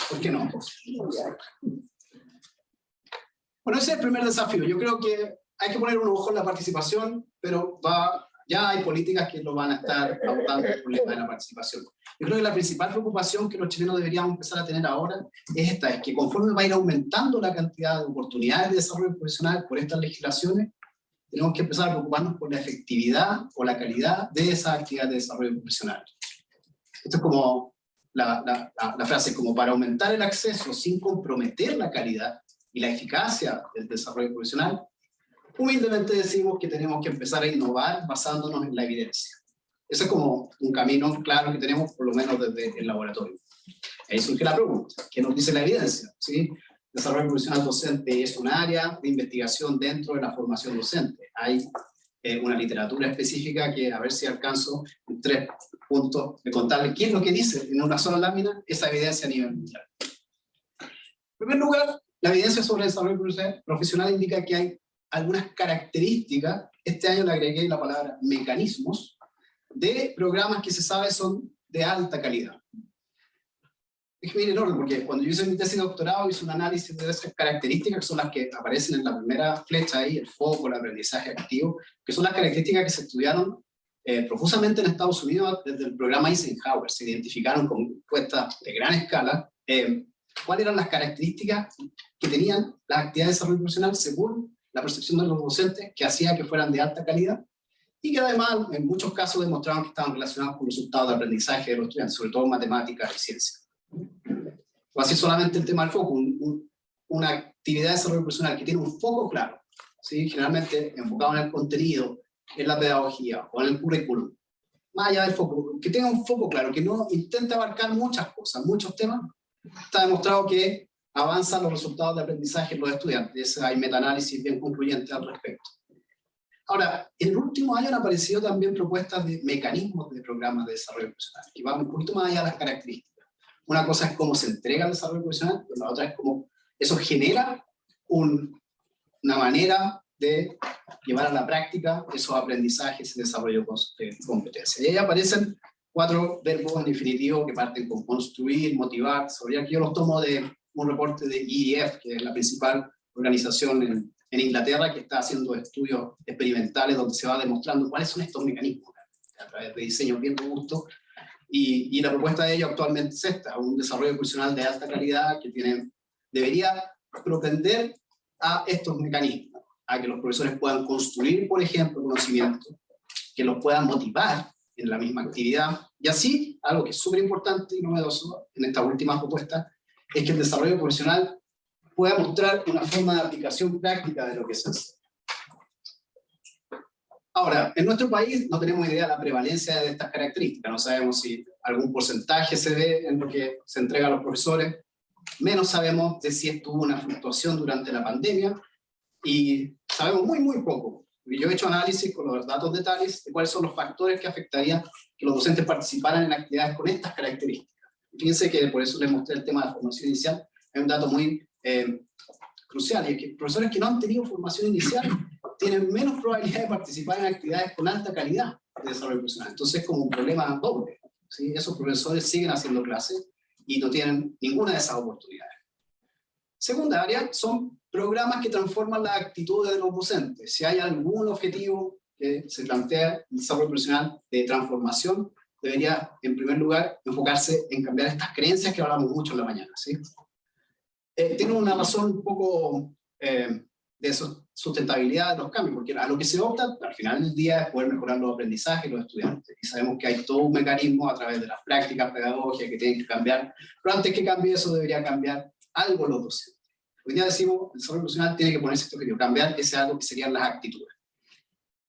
¿por qué no? Bueno, ese es el primer desafío. Yo creo que hay que poner un ojo en la participación, pero ya hay políticas que lo van a estar abordando el problema de la participación. Yo creo que la principal preocupación que los chilenos deberíamos empezar a tener ahora es esta, es que conforme va a ir aumentando la cantidad de oportunidades de desarrollo profesional por estas legislaciones, tenemos que empezar a preocuparnos por la efectividad o la calidad de esas actividades de desarrollo profesional. Esto es como la frase, como para aumentar el acceso sin comprometer la calidad y la eficacia del desarrollo profesional, humildemente decimos que tenemos que empezar a innovar basándonos en la evidencia. Ese es como un camino claro que tenemos, por lo menos desde el laboratorio. Ahí surge la pregunta, ¿qué nos dice la evidencia? ¿Sí? Desarrollo profesional docente es un área de investigación dentro de la formación docente. Hay una literatura específica que, a ver si alcanzo en 3 puntos de contarles qué es lo que dice en una sola lámina esa evidencia a nivel mundial. En primer lugar, la evidencia sobre el desarrollo profesional indica que hay algunas características, este año le agregué la palabra mecanismos, de programas que se sabe son de alta calidad. Es que miren, orden, porque cuando yo hice mi tesis de doctorado hice un análisis de esas características que son las que aparecen en la primera flecha ahí, el foco, el aprendizaje activo, que son las características que se estudiaron profusamente en Estados Unidos desde el programa Eisenhower. Se identificaron con encuestas de gran escala cuáles eran las características que tenían las actividades de desarrollo profesional según la percepción de los docentes, que hacía que fueran de alta calidad, y que además en muchos casos demostraron que estaban relacionados con resultados de aprendizaje de los estudiantes, sobre todo en matemáticas y ciencias. O así solamente el tema del foco, una actividad de desarrollo profesional que tiene un foco claro, ¿sí? Generalmente enfocado en el contenido, en la pedagogía o en el currículum, más allá del foco, que tenga un foco claro, que no intente abarcar muchas cosas, muchos temas, está demostrado que avanzan los resultados de aprendizaje en los estudiantes. Hay metaanálisis bien concluyentes al respecto. Ahora, en el último año han aparecido también propuestas de mecanismos de programas de desarrollo profesional, que van un poquito más allá de las características. Una cosa es cómo se entrega el desarrollo profesional, pero la otra es cómo eso genera una manera de llevar a la práctica esos aprendizajes y desarrollo de competencias. Y ahí aparecen 4 verbos en definitivo que parten con construir, motivar, desarrollar, que yo los tomo de un reporte de IEF, que es la principal organización en en Inglaterra que está haciendo estudios experimentales donde se va demostrando cuáles son estos mecanismos a través de diseños bien robustos. Y la propuesta de ellos actualmente es esta, un desarrollo profesional de alta calidad que debería propender a estos mecanismos, a que los profesores puedan construir, por ejemplo, conocimiento, que los puedan motivar en la misma actividad, y así, algo que es súper importante y novedoso en esta última propuesta, es que el desarrollo profesional pueda mostrar una forma de aplicación práctica de lo que se hace. Ahora, en nuestro país no tenemos idea de la prevalencia de estas características, no sabemos si algún porcentaje se ve en lo que se entrega a los profesores, menos sabemos de si esto hubo una fluctuación durante la pandemia, y sabemos muy poco. Yo he hecho análisis con los datos de TALIS de cuáles son los factores que afectarían que los docentes participaran en actividades con estas características. Fíjense que por eso les mostré el tema de formación inicial, hay un dato muy crucial, y es que profesores que no han tenido formación inicial tienen menos probabilidad de participar en actividades con alta calidad de desarrollo profesional. Entonces es como un problema doble, ¿sí? Esos profesores siguen haciendo clases y no tienen ninguna de esas oportunidades. Segunda área son programas que transforman las actitudes de los docentes. Si hay algún objetivo que se plantea el desarrollo profesional de transformación, debería en primer lugar enfocarse en cambiar estas creencias que hablamos mucho en la mañana, ¿sí? Tiene una razón un poco de sustentabilidad de los cambios, porque a lo que se opta al final del día es poder mejorar los aprendizajes de los estudiantes, y sabemos que hay todo un mecanismo a través de las prácticas pedagógicas que tienen que cambiar, pero antes que cambie eso debería cambiar algo los docentes. Hoy día decimos, el desarrollo profesional tiene que ponerse este objetivo, cambiar ese algo que serían las actitudes.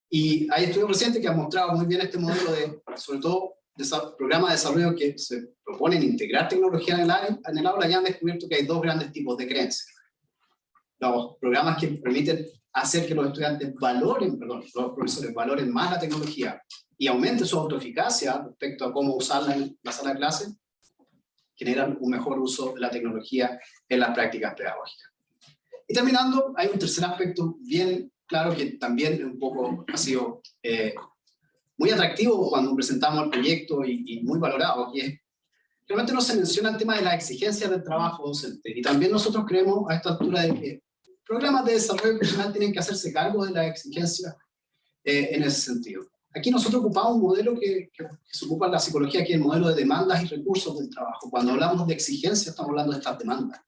Y hay estudios recientes que han mostrado muy bien este modelo de, sobre todo, programas de desarrollo que se proponen integrar tecnología en el aula, y han descubierto que hay dos grandes tipos de creencias. Los programas que permiten hacer que los estudiantes los profesores valoren más la tecnología y aumenten su autoeficacia respecto a cómo usarla en la sala de clase, generan un mejor uso de la tecnología en las prácticas pedagógicas. Y terminando, hay un tercer aspecto bien claro que también un poco ha sido muy atractivo cuando presentamos el proyecto y muy valorado, que es, realmente no se menciona el tema de las exigencias del trabajo docente, y también nosotros creemos a esta altura de que programas de desarrollo profesional tienen que hacerse cargo de las exigencias en ese sentido. Aquí nosotros ocupamos un modelo que se ocupa en la psicología, que es el modelo de demandas y recursos del trabajo. Cuando hablamos de exigencias, estamos hablando de estas demandas.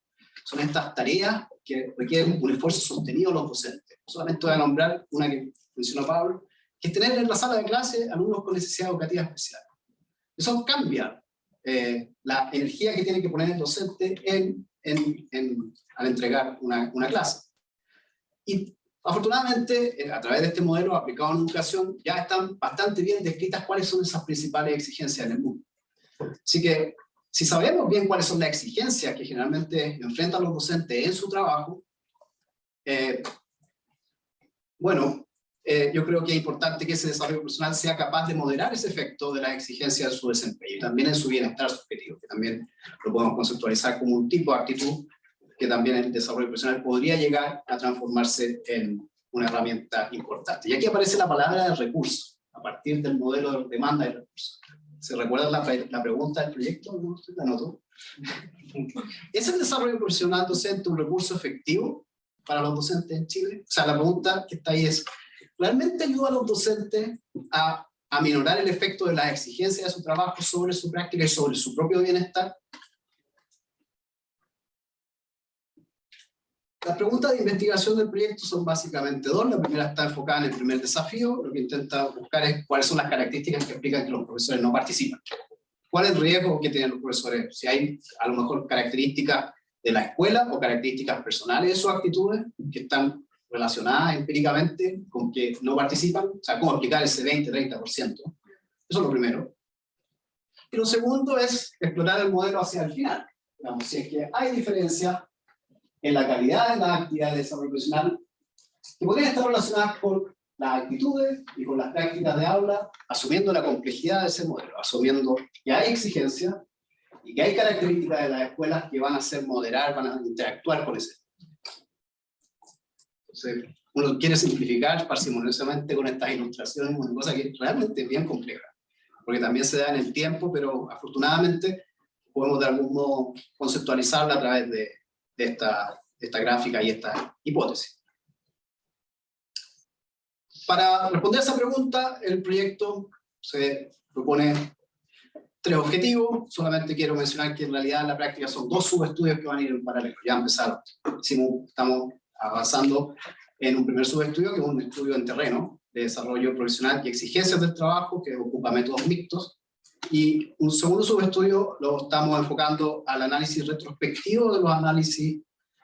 Son estas tareas que requieren un esfuerzo sostenido de los docentes. Solamente voy a nombrar una que mencionó Pablo, que es tener en la sala de clase alumnos con necesidades educativas especiales. Eso cambia la energía que tiene que poner el docente al entregar una clase. Y afortunadamente, a través de este modelo aplicado en educación, ya están bastante bien descritas cuáles son esas principales exigencias en el mundo. Así que, si sabemos bien cuáles son las exigencias que generalmente enfrentan los docentes en su trabajo, yo creo que es importante que ese desarrollo profesional sea capaz de moderar ese efecto de las exigencias de su desempeño, y también en su bienestar subjetivo, que también lo podemos conceptualizar como un tipo de actitud que también el desarrollo profesional podría llegar a transformarse en una herramienta importante. Y aquí aparece la palabra de recurso, a partir del modelo de demanda y recursos. ¿Se recuerdan la pregunta del proyecto? ¿No? ¿La anotó? ¿Es el desarrollo profesional docente un recurso efectivo para los docentes en Chile? O sea, la pregunta que está ahí es, ¿realmente ayuda a los docentes a aminorar el efecto de las exigencias de su trabajo sobre su práctica y sobre su propio bienestar? Las preguntas de investigación del proyecto son básicamente dos. La primera está enfocada en el primer desafío. Lo que intenta buscar es cuáles son las características que explican que los profesores no participan. ¿Cuál es el riesgo que tienen los profesores? Si hay a lo mejor características de la escuela o características personales de sus actitudes que están relacionadas empíricamente con que no participan. O sea, cómo explicar ese 20-30%. Eso es lo primero. Y lo segundo es explorar el modelo hacia el final. Digamos, si es que hay diferencias en la calidad de las actividades de desarrollo profesional que podrían estar relacionadas con las actitudes y con las prácticas de aula, asumiendo la complejidad de ese modelo, asumiendo que hay exigencias y que hay características de las escuelas que van a ser moderar, van a interactuar con ese. Entonces, uno quiere simplificar parsimoniosamente con estas ilustraciones, una cosa que realmente es bien compleja, porque también se da en el tiempo, pero afortunadamente podemos de algún modo conceptualizarla a través de esta gráfica y esta hipótesis. Para responder a esa pregunta, el proyecto se propone 3 objetivos. Solamente quiero mencionar que en realidad en la práctica son 2 subestudios que van a ir en paralelo. Ya empezaron. Estamos avanzando en un primer subestudio, que es un estudio en terreno de desarrollo profesional y exigencias del trabajo, que ocupa métodos mixtos. Y un segundo subestudio lo estamos enfocando al análisis retrospectivo de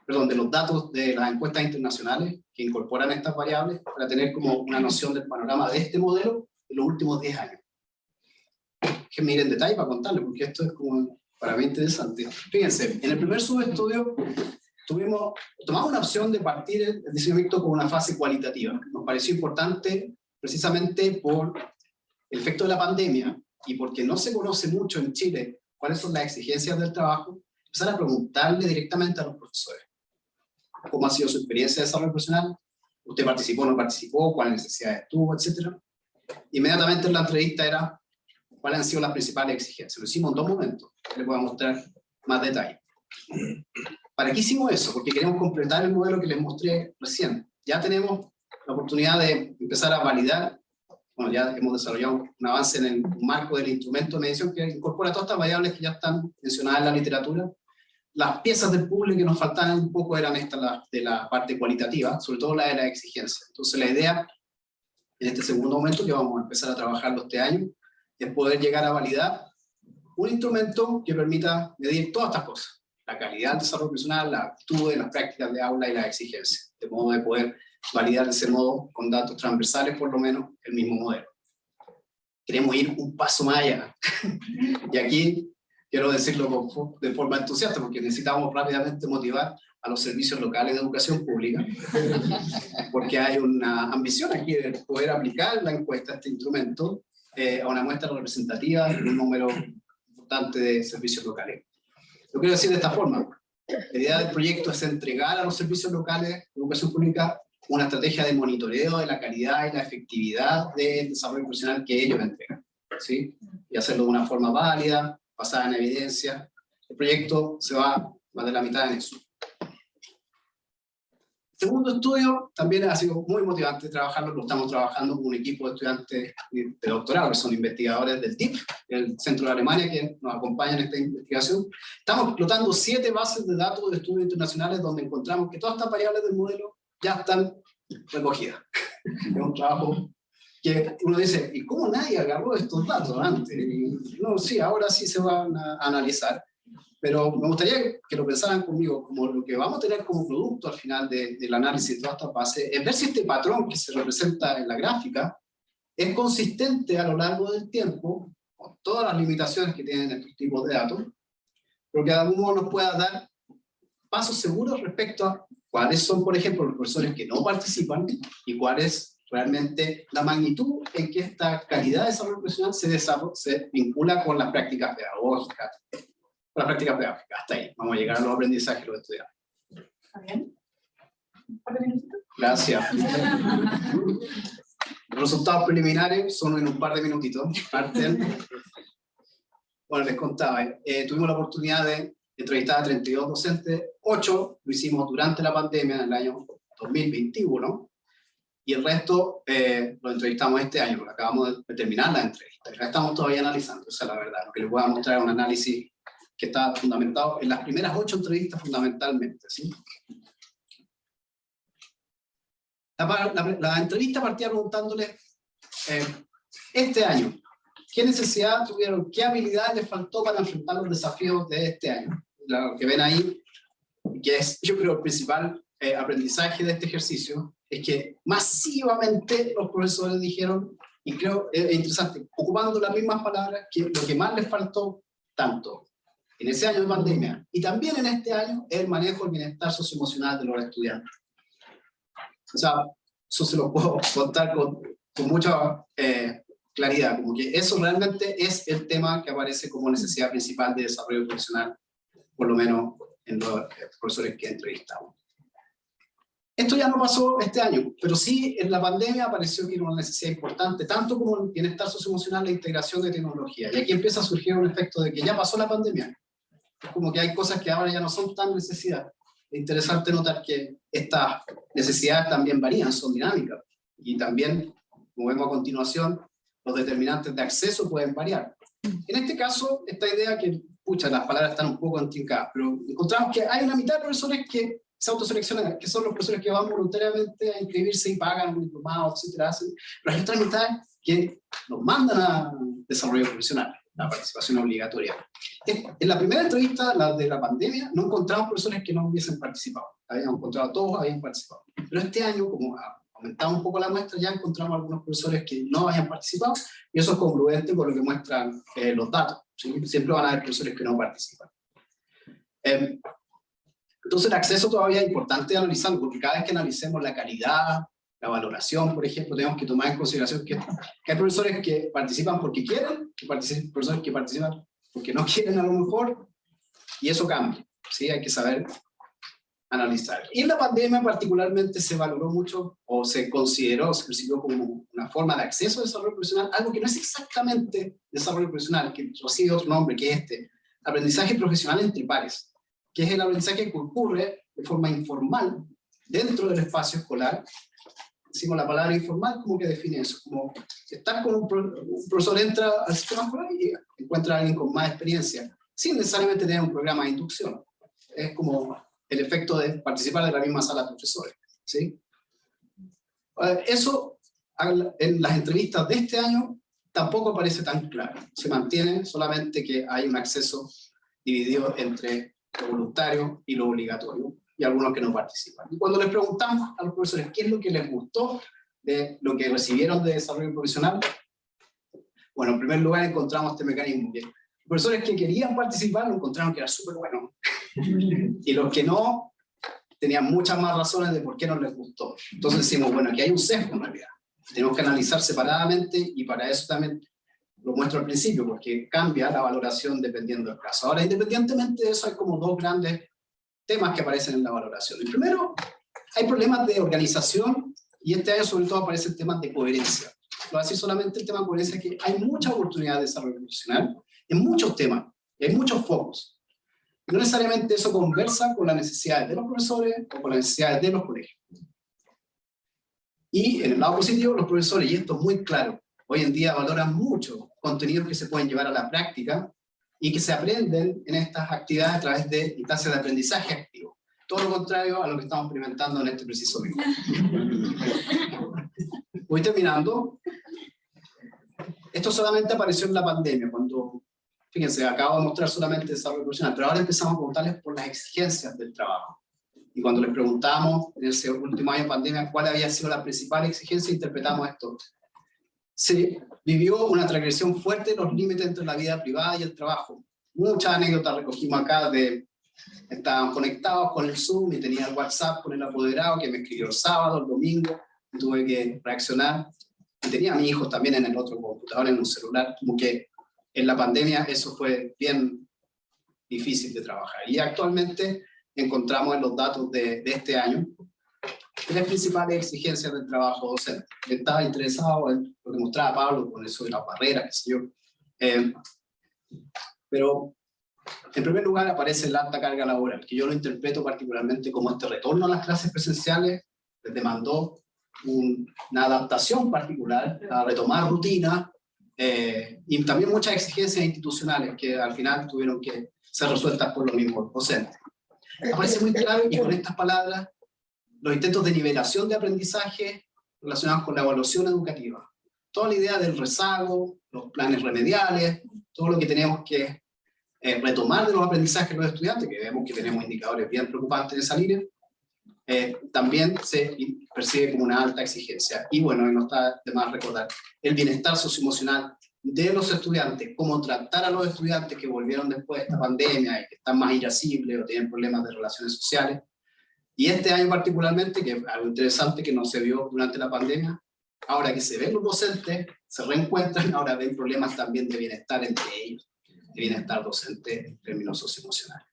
de los datos de las encuestas internacionales que incorporan estas variables para tener como una noción del panorama de este modelo en los últimos 10 años. Que miren en detalle para contarles, porque esto es como para mí interesante. Fíjense, en el primer subestudio tomamos una opción de partir el diseño mixto con una fase cualitativa. Nos pareció importante precisamente por el efecto de la pandemia y porque no se conoce mucho en Chile cuáles son las exigencias del trabajo, empezar a preguntarle directamente a los profesores cómo ha sido su experiencia de desarrollo profesional, usted participó o no participó, cuáles necesidades tuvo, etc. Inmediatamente en la entrevista era cuáles han sido las principales exigencias. Lo hicimos en 2 momentos, les voy a mostrar más detalles. ¿Para qué hicimos eso? Porque queremos completar el modelo que les mostré recién. Ya tenemos la oportunidad de empezar a validar, bueno, ya hemos desarrollado un avance en el marco del instrumento de medición que incorpora todas estas variables que ya están mencionadas en la literatura. Las piezas del puzzle que nos faltaban un poco eran estas de la parte cualitativa, sobre todo la de la exigencia. Entonces la idea, en este segundo momento que vamos a empezar a trabajarlo este año, es poder llegar a validar un instrumento que permita medir todas estas cosas. La calidad del desarrollo profesional, la actitud, las prácticas de aula y las exigencias. De modo de poder validar de ese modo, con datos transversales por lo menos, el mismo modelo. Queremos ir un paso más allá. Y aquí quiero decirlo de forma entusiasta, porque necesitamos rápidamente motivar a los servicios locales de educación pública, porque hay una ambición aquí de poder aplicar la encuesta, este instrumento, a una muestra representativa de un número importante de servicios locales. Lo quiero decir de esta forma. La idea del proyecto es entregar a los servicios locales de educación pública una estrategia de monitoreo de la calidad y la efectividad del desarrollo profesional que ellos entregan, ¿sí? Y hacerlo de una forma válida, basada en evidencia. El proyecto se va más de la mitad en eso. El segundo estudio también ha sido muy motivante trabajarlo, lo estamos trabajando con un equipo de estudiantes de doctorado, que son investigadores del DIP, el centro de Alemania, que nos acompañan en esta investigación. Estamos explotando 7 bases de datos de estudios internacionales donde encontramos que todas estas variables del modelo ya están recogidas. Es un trabajo que uno dice, ¿y cómo nadie agarró estos datos antes? Y, no, sí, ahora sí se van a analizar. Pero me gustaría que lo pensaran conmigo, como lo que vamos a tener como producto al final del análisis de todas estas bases, es ver si este patrón que se representa en la gráfica es consistente a lo largo del tiempo, con todas las limitaciones que tienen estos tipos de datos, pero que de algún modo nos pueda dar pasos seguros respecto a cuáles son, por ejemplo, los profesores que no participan y cuál es realmente la magnitud en que esta calidad de desarrollo profesional se vincula con las prácticas pedagógicas. La práctica pedagógica, hasta ahí. Vamos a llegar a los aprendizajes de los estudiantes. ¿Está bien? ¿Un par de minutitos? Gracias. Los resultados preliminares son en un par de minutitos. Bueno, les contaba, tuvimos la oportunidad de entrevistar a 32 docentes, 8 lo hicimos durante la pandemia en el año 2021, y el resto lo entrevistamos este año, porque acabamos de terminar la entrevista. Ya estamos todavía analizando, esa es la verdad. Lo que les voy a mostrar es un análisis que está fundamentado en las primeras 8 entrevistas fundamentalmente, ¿sí? La entrevista partía preguntándole, este año, ¿qué necesidad tuvieron, qué habilidad les faltó para enfrentar los desafíos de este año? Lo que ven ahí, que es, yo creo, el principal aprendizaje de este ejercicio, es que masivamente los profesores dijeron, y creo interesante, ocupando las mismas palabras, que lo que más les faltó tanto en ese año de pandemia y también en este año es el manejo del bienestar socioemocional de los estudiantes. O sea, eso se lo puedo contar con mucha claridad, como que eso realmente es el tema que aparece como necesidad principal de desarrollo profesional, por lo menos en los profesores que entrevistamos. Esto ya no pasó este año, pero sí en la pandemia apareció que era una necesidad importante, tanto como el bienestar socioemocional e integración de tecnología. Y aquí empieza a surgir un efecto de que ya pasó la pandemia. Es como que hay cosas que ahora ya no son tan necesidad. Es interesante notar que estas necesidades también varían, son dinámicas. Y también, como vemos a continuación, los determinantes de acceso pueden variar. En este caso, esta idea que, pucha, las palabras están un poco intrincadas, pero encontramos que hay una mitad de profesores que se autoseleccionan, que son los profesores que van voluntariamente a inscribirse y pagan un diplomado, etcétera, pero hay otra mitad que nos mandan a desarrollo profesional, la participación obligatoria. En la primera entrevista, la de la pandemia, no encontramos profesores que no hubiesen participado. Habíamos encontrado todos, habían participado. Pero este año, como aumentamos un poco la muestra, ya encontramos algunos profesores que no habían participado, y eso es congruente con lo que muestran los datos. ¿Sí? Siempre van a haber profesores que no participan. Entonces el acceso todavía es importante analizarlo, porque cada vez que analicemos la calidad, la valoración, por ejemplo, tenemos que tomar en consideración que hay profesores que participan porque quieren, profesores que participan porque no quieren a lo mejor, y eso cambia, ¿sí? Hay que saber analizar. Y en la pandemia particularmente se valoró mucho, o se consideró, se percibió como una forma de acceso al desarrollo profesional, algo que no es exactamente desarrollo profesional, que recibe otro nombre, que es aprendizaje profesional entre pares, que es el aprendizaje que ocurre de forma informal dentro del espacio escolar. Decimos la palabra informal como que define eso, como estar con un profesor, entra al sistema escolar y encuentra a alguien con más experiencia, sin necesariamente tener un programa de inducción. Es como el efecto de participar de la misma sala de profesores, ¿sí? Eso en las entrevistas de este año tampoco parece tan claro. Se mantiene solamente que hay un acceso dividido entre lo voluntario y lo obligatorio, y algunos que no participan. Y cuando les preguntamos a los profesores qué es lo que les gustó de lo que recibieron de desarrollo profesional, bueno, en primer lugar encontramos este mecanismo, que los profesores que querían participar lo encontraron que era súper bueno, y los que no tenían muchas más razones de por qué no les gustó. Entonces decimos, bueno, aquí hay un sesgo en realidad, tenemos que analizar separadamente, y para eso también lo muestro al principio, porque cambia la valoración dependiendo del caso. Ahora, independientemente de eso, hay como dos grandes temas que aparecen en la valoración. El primero, hay problemas de organización, y este año sobre todo aparecen temas de coherencia. Lo voy a decir solamente el tema de coherencia, que hay mucha oportunidad de desarrollo profesional en muchos temas, y hay muchos focos. No necesariamente eso conversa con las necesidades de los profesores o con las necesidades de los colegios. Y en el lado positivo, los profesores, y esto es muy claro, hoy en día valoran mucho contenidos que se pueden llevar a la práctica y que se aprenden en estas actividades a través de instancias de aprendizaje activo. Todo lo contrario a lo que estamos experimentando en este preciso momento. Voy terminando. Esto solamente apareció en la pandemia, cuando, fíjense, acabo de mostrar solamente desarrollo profesional, pero ahora empezamos a preguntarles por las exigencias del trabajo. Y cuando les preguntamos en ese último año de pandemia cuál había sido la principal exigencia, interpretamos esto. Se vivió una transgresión fuerte de los límites entre la vida privada y el trabajo. Muchas anécdotas recogimos acá de estaban conectados con el Zoom y tenía el WhatsApp con el apoderado que me escribió el sábado, el domingo, y tuve que reaccionar. Y tenía a mis hijos también en el otro computador, en un celular, como que en la pandemia eso fue bien difícil de trabajar. Y actualmente encontramos en los datos de este año tres principales exigencias del trabajo docente. Estaba interesado en lo que mostraba Pablo con eso de las barreras, qué sé yo. Pero en primer lugar aparece la alta carga laboral, que yo lo interpreto particularmente como este retorno a las clases presenciales les demandó una adaptación particular, a retomar rutinas, y también muchas exigencias institucionales que al final tuvieron que ser resueltas por los mismos docentes. Aparece muy claro, y con estas palabras, los intentos de nivelación de aprendizaje relacionados con la evaluación educativa. Toda la idea del rezago, los planes remediales, todo lo que tenemos que retomar de los aprendizajes de los estudiantes, que vemos que tenemos indicadores bien preocupantes en esa línea, también se percibe como una alta exigencia. Y bueno, no está de más recordar el bienestar socioemocional de los estudiantes, cómo tratar a los estudiantes que volvieron después de esta pandemia y que están más irascibles o tienen problemas de relaciones sociales. Y este año particularmente, que es algo interesante que no se vio durante la pandemia, ahora que se ven los docentes, se reencuentran, ahora ven problemas también de bienestar entre ellos, de bienestar docente en términos socioemocionales.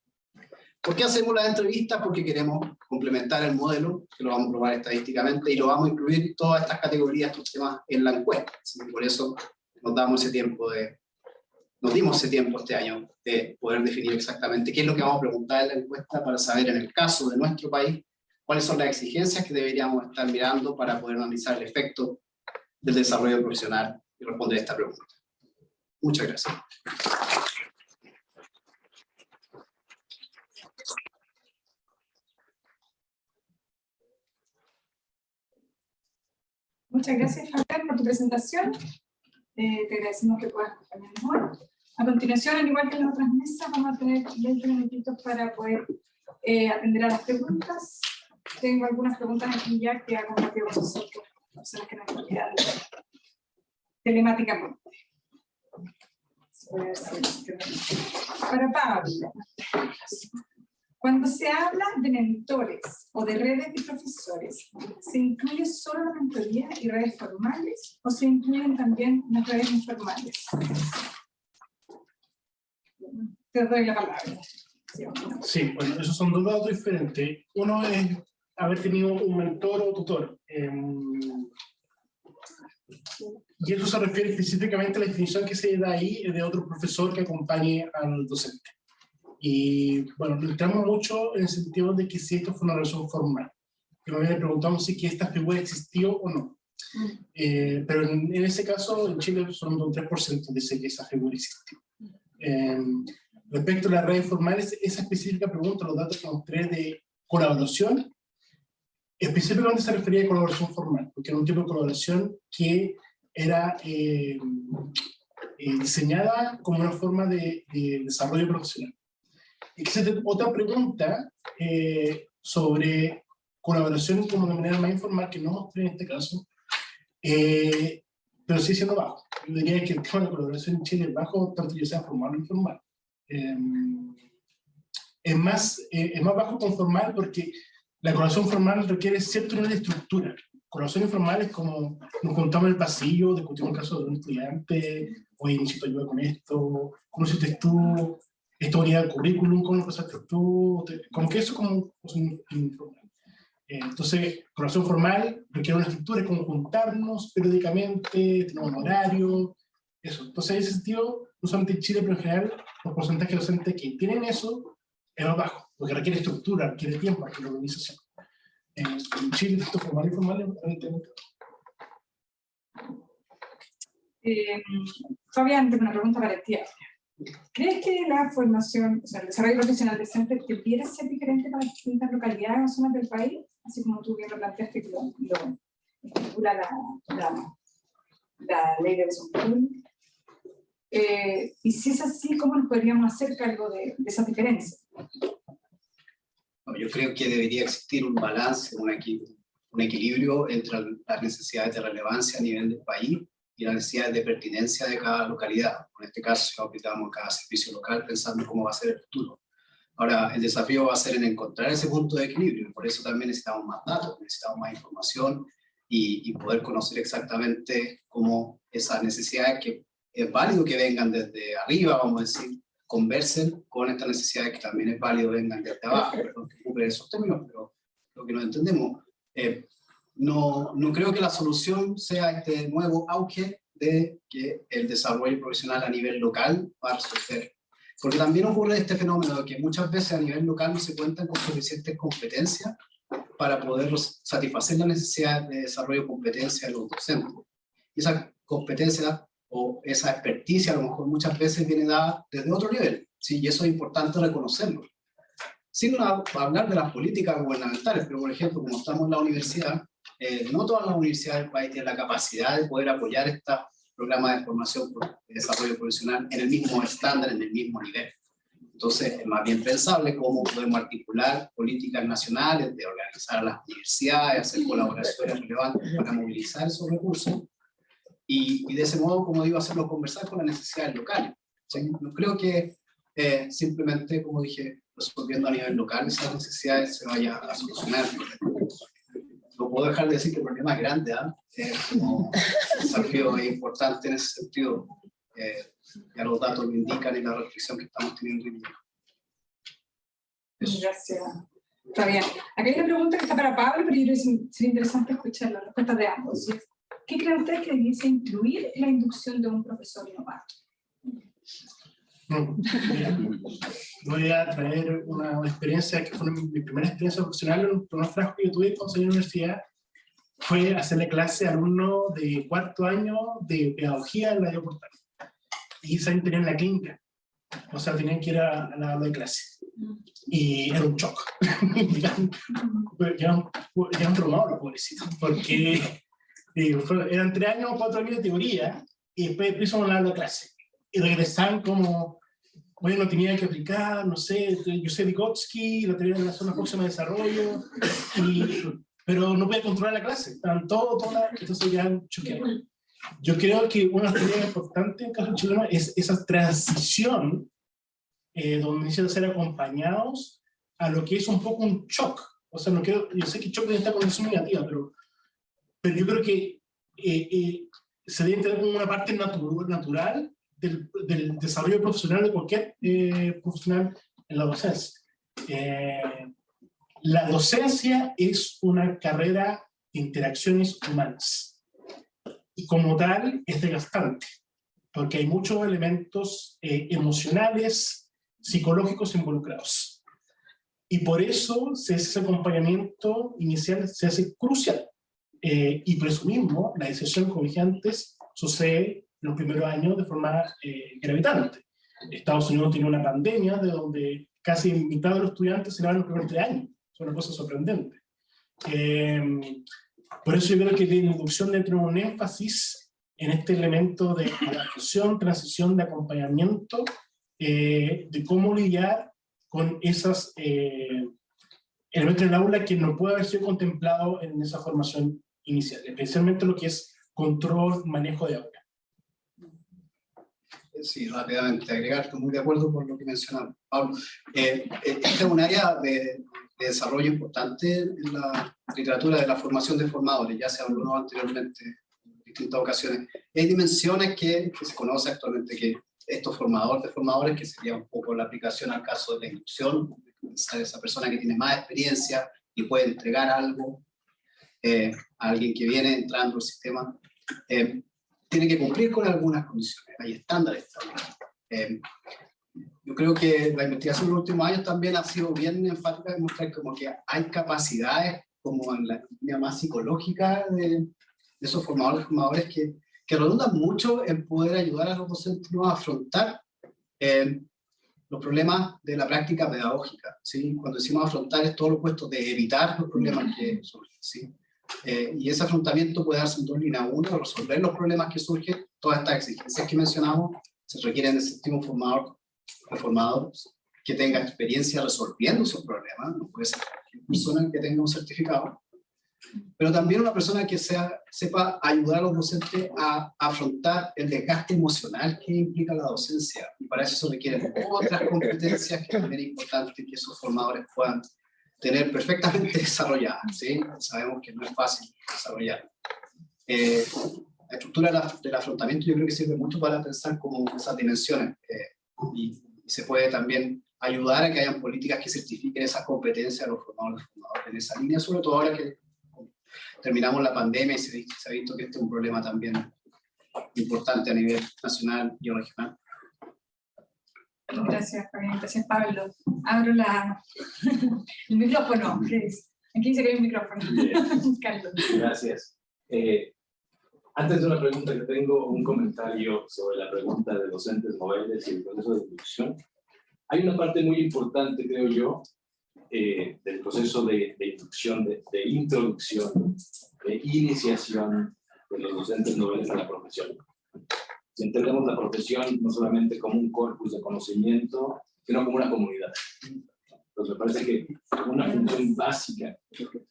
¿Por qué hacemos las entrevistas? Porque queremos complementar el modelo, que lo vamos a probar estadísticamente, y lo vamos a incluir todas estas categorías, estos temas en la encuesta. ¿Sí? Por eso nos dimos ese tiempo este año de poder definir exactamente qué es lo que vamos a preguntar en la encuesta para saber en el caso de nuestro país cuáles son las exigencias que deberíamos estar mirando para poder analizar el efecto del desarrollo profesional y responder a esta pregunta. Muchas gracias. Muchas gracias, Fabián, por tu presentación. Te agradecemos que puedas acompañarnos hoy. A continuación, al igual que en las otras mesas, vamos a tener 20 minutitos para poder atender a las preguntas. Tengo algunas preguntas aquí ya que ha compartido con nosotros, personas que nos enviaron telemáticamente. Para Pablo, cuando se habla de mentores o de redes de profesores, ¿se incluye solo la mentoría y redes formales o se incluyen también las redes informales? Te doy la palabra. Sí, bueno, esos son dos datos diferentes. Uno es haber tenido un mentor o tutor. Y eso se refiere específicamente a la definición que se da ahí de otro profesor que acompañe al docente. Y bueno, lo entramos mucho en el sentido de que si esto fue una relación formal. Que me preguntamos si que esta figura existió o no. Pero en ese caso, en Chile solo un 3% dice que esa figura existió. Respecto a las redes formales, esa específica pregunta, los datos que mostré de colaboración, específicamente se refería a colaboración formal, porque era un tipo de colaboración que era diseñada como una forma de desarrollo profesional. Existe otra pregunta sobre colaboración como de manera más informal, que no mostré en este caso, pero sigue siendo bajo. Yo diría que el tema de colaboración en Chile es bajo, tanto ya sea formal o informal. Es más bajo con formal porque la colaboración formal requiere cierto nivel de estructura. Colaboración informal es como nos juntamos en el pasillo, discutimos el caso de un estudiante, oye, necesito ayuda con esto, ¿cómo hiciste tú? Esta unidad del currículum, ¿cómo lo pasaste tú? Como que eso es como informal. Entonces, colaboración formal requiere una estructura, es como juntarnos periódicamente, tener un horario, eso. Entonces, en ese sentido, no solamente en Chile, pero en general, los porcentajes de docentes que tienen eso es más bajo, porque requiere estructura, requiere tiempo, requiere organización. En Chile, tanto formal y informal, evidentemente. Fabián, tengo una pregunta para ti. ¿Crees que la formación, o sea, el desarrollo profesional decente debiera ser diferente para distintas localidades o zonas del país? Así como tú bien lo planteaste, que lo estipula la ley de educación pública. Y si es así, ¿cómo nos podríamos hacer cargo de esa diferencia? Yo creo que debería existir un balance, un equilibrio entre las necesidades de relevancia a nivel del país y las necesidades de pertinencia de cada localidad. En este caso, aplicamos cada servicio local pensando cómo va a ser el futuro. Ahora, el desafío va a ser en encontrar ese punto de equilibrio, por eso también necesitamos más datos, necesitamos más información y poder conocer exactamente cómo esas necesidades, que es válido que vengan desde arriba, vamos a decir, conversen con estas necesidades que también es válido vengan desde abajo, perdón que ocupe esos términos, pero lo que no entendemos. No creo que la solución sea este nuevo auge de que el desarrollo profesional a nivel local va a resolver. Porque también ocurre este fenómeno de que muchas veces a nivel local no se cuentan con suficientes competencias para poder satisfacer las necesidades de desarrollo de competencia de los docentes. Y esa competencia o esa experticia a lo mejor muchas veces viene dada desde otro nivel, ¿sí? Y eso es importante reconocerlo. Sin hablar de las políticas gubernamentales, pero por ejemplo, como estamos en la universidad, no todas las universidades del país tienen la capacidad de poder apoyar estos programas de formación de desarrollo profesional en el mismo estándar, en el mismo nivel. Entonces, es más bien pensable cómo podemos articular políticas nacionales de organizar a las universidades, hacer colaboraciones relevantes para movilizar esos recursos y de ese modo, como digo, hacerlo conversar con las necesidades locales. O sea, no creo que simplemente, como dije, resolviendo a nivel local esas necesidades se vaya a solucionar. No puedo dejar de decir que el problema es grande, como desafío es importante en ese sentido. Ya los datos lo indican y la reflexión que estamos teniendo hoy día. Gracias. Está bien. Acá hay una pregunta que está para Pablo, pero yo creo que sería interesante escuchar la respuesta de ambos. ¿Qué creen ustedes que debiese incluir la inducción de un profesor novato? Mira, voy a traer una experiencia que fue mi primera experiencia profesional. El primer trabajo que yo tuve cuando salí de la universidad fue hacerle clase a alumnos de 4º año de pedagogía en la Diego Portal. Y saben, tenían la clínica, o sea, tenían que ir a la aula de clase. Y era un shock. Llegan traumados los pobrecitos, porque eran 3 años o 4 años de teoría, y después empezaron a la aula de clase. Y regresaban como, bueno, tenían que aplicar, no sé, José Vygotsky, lo tenían en la zona próxima de desarrollo, pero no podía controlar la clase, estaban entonces ya choqueados. Yo creo que una tarea importante en el caso chileno es esa transición donde necesitan ser acompañados a lo que es un poco un shock. O sea, no quiero, yo sé que shock está con eso negativa, pero yo creo que se debe tener como una parte natural del desarrollo profesional de cualquier profesional en la docencia. La docencia es una carrera de interacciones humanas y como tal es desgastante, porque hay muchos elementos emocionales, psicológicos involucrados. Y por eso ese acompañamiento inicial se hace crucial. Y por eso mismo la decisión, como dije antes, sucede en los primeros años de forma gravitante. Estados Unidos tiene una pandemia de donde casi mitad de los estudiantes se van los primeros 3 años. Es una cosa sorprendente. Por eso yo creo que la inducción debe tener un énfasis en este elemento de adaptación, transición, de acompañamiento, de cómo lidiar con esos elementos del aula que no puede haber sido contemplado en esa formación inicial, especialmente lo que es control, manejo de aula. Sí, rápidamente agregar, estoy muy de acuerdo con lo que mencionaba Pablo. Este es un área de desarrollo importante en la literatura de la formación de formadores, ya se habló anteriormente en distintas ocasiones. Hay dimensiones que se conoce actualmente, que estos formadores de formadores, que sería un poco la aplicación al caso de la inducción, esa persona que tiene más experiencia y puede entregar algo a alguien que viene entrando al sistema, tiene que cumplir con algunas condiciones, hay estándares también. Yo creo que la investigación en los últimos años también ha sido bien enfática en mostrar como que hay capacidades como en la línea más psicológica de esos formadores que redundan mucho en poder ayudar a los docentes a afrontar los problemas de la práctica pedagógica, ¿sí? Cuando decimos afrontar es todo lo opuesto de evitar los problemas que surgen, ¿sí? Y ese afrontamiento puede darse en 2 líneas. Uno, resolver los problemas que surgen, todas estas exigencias que mencionamos, se requieren de ese un formador que tenga experiencia resolviendo esos problemas, no puede ser cualquier persona que tenga un certificado, pero también una persona que sepa ayudar a los docentes a afrontar el desgaste emocional que implica la docencia, y para eso se requieren otras competencias que también es importante que esos formadores puedan tener perfectamente desarrolladas, ¿sí? Sabemos que no es fácil desarrollar. La estructura del afrontamiento yo creo que sirve mucho para pensar como esas dimensiones, y se puede también ayudar a que hayan políticas que certifiquen esas competencias a los formadores en esa línea, sobre todo ahora que terminamos la pandemia y se ha visto que este es un problema también importante a nivel nacional y regional. Gracias, Fabián. Gracias, Pablo. Abro el micrófono. ¿En quién se cae el micrófono? Carlos. Gracias. Antes de una pregunta que tengo, un comentario sobre la pregunta de docentes noveles y el proceso de inducción. Hay una parte muy importante, creo yo, del proceso de inducción, de introducción, de iniciación de los docentes noveles a la profesión. Si entendemos la profesión no solamente como un corpus de conocimiento, sino como una comunidad. Entonces me parece que una función básica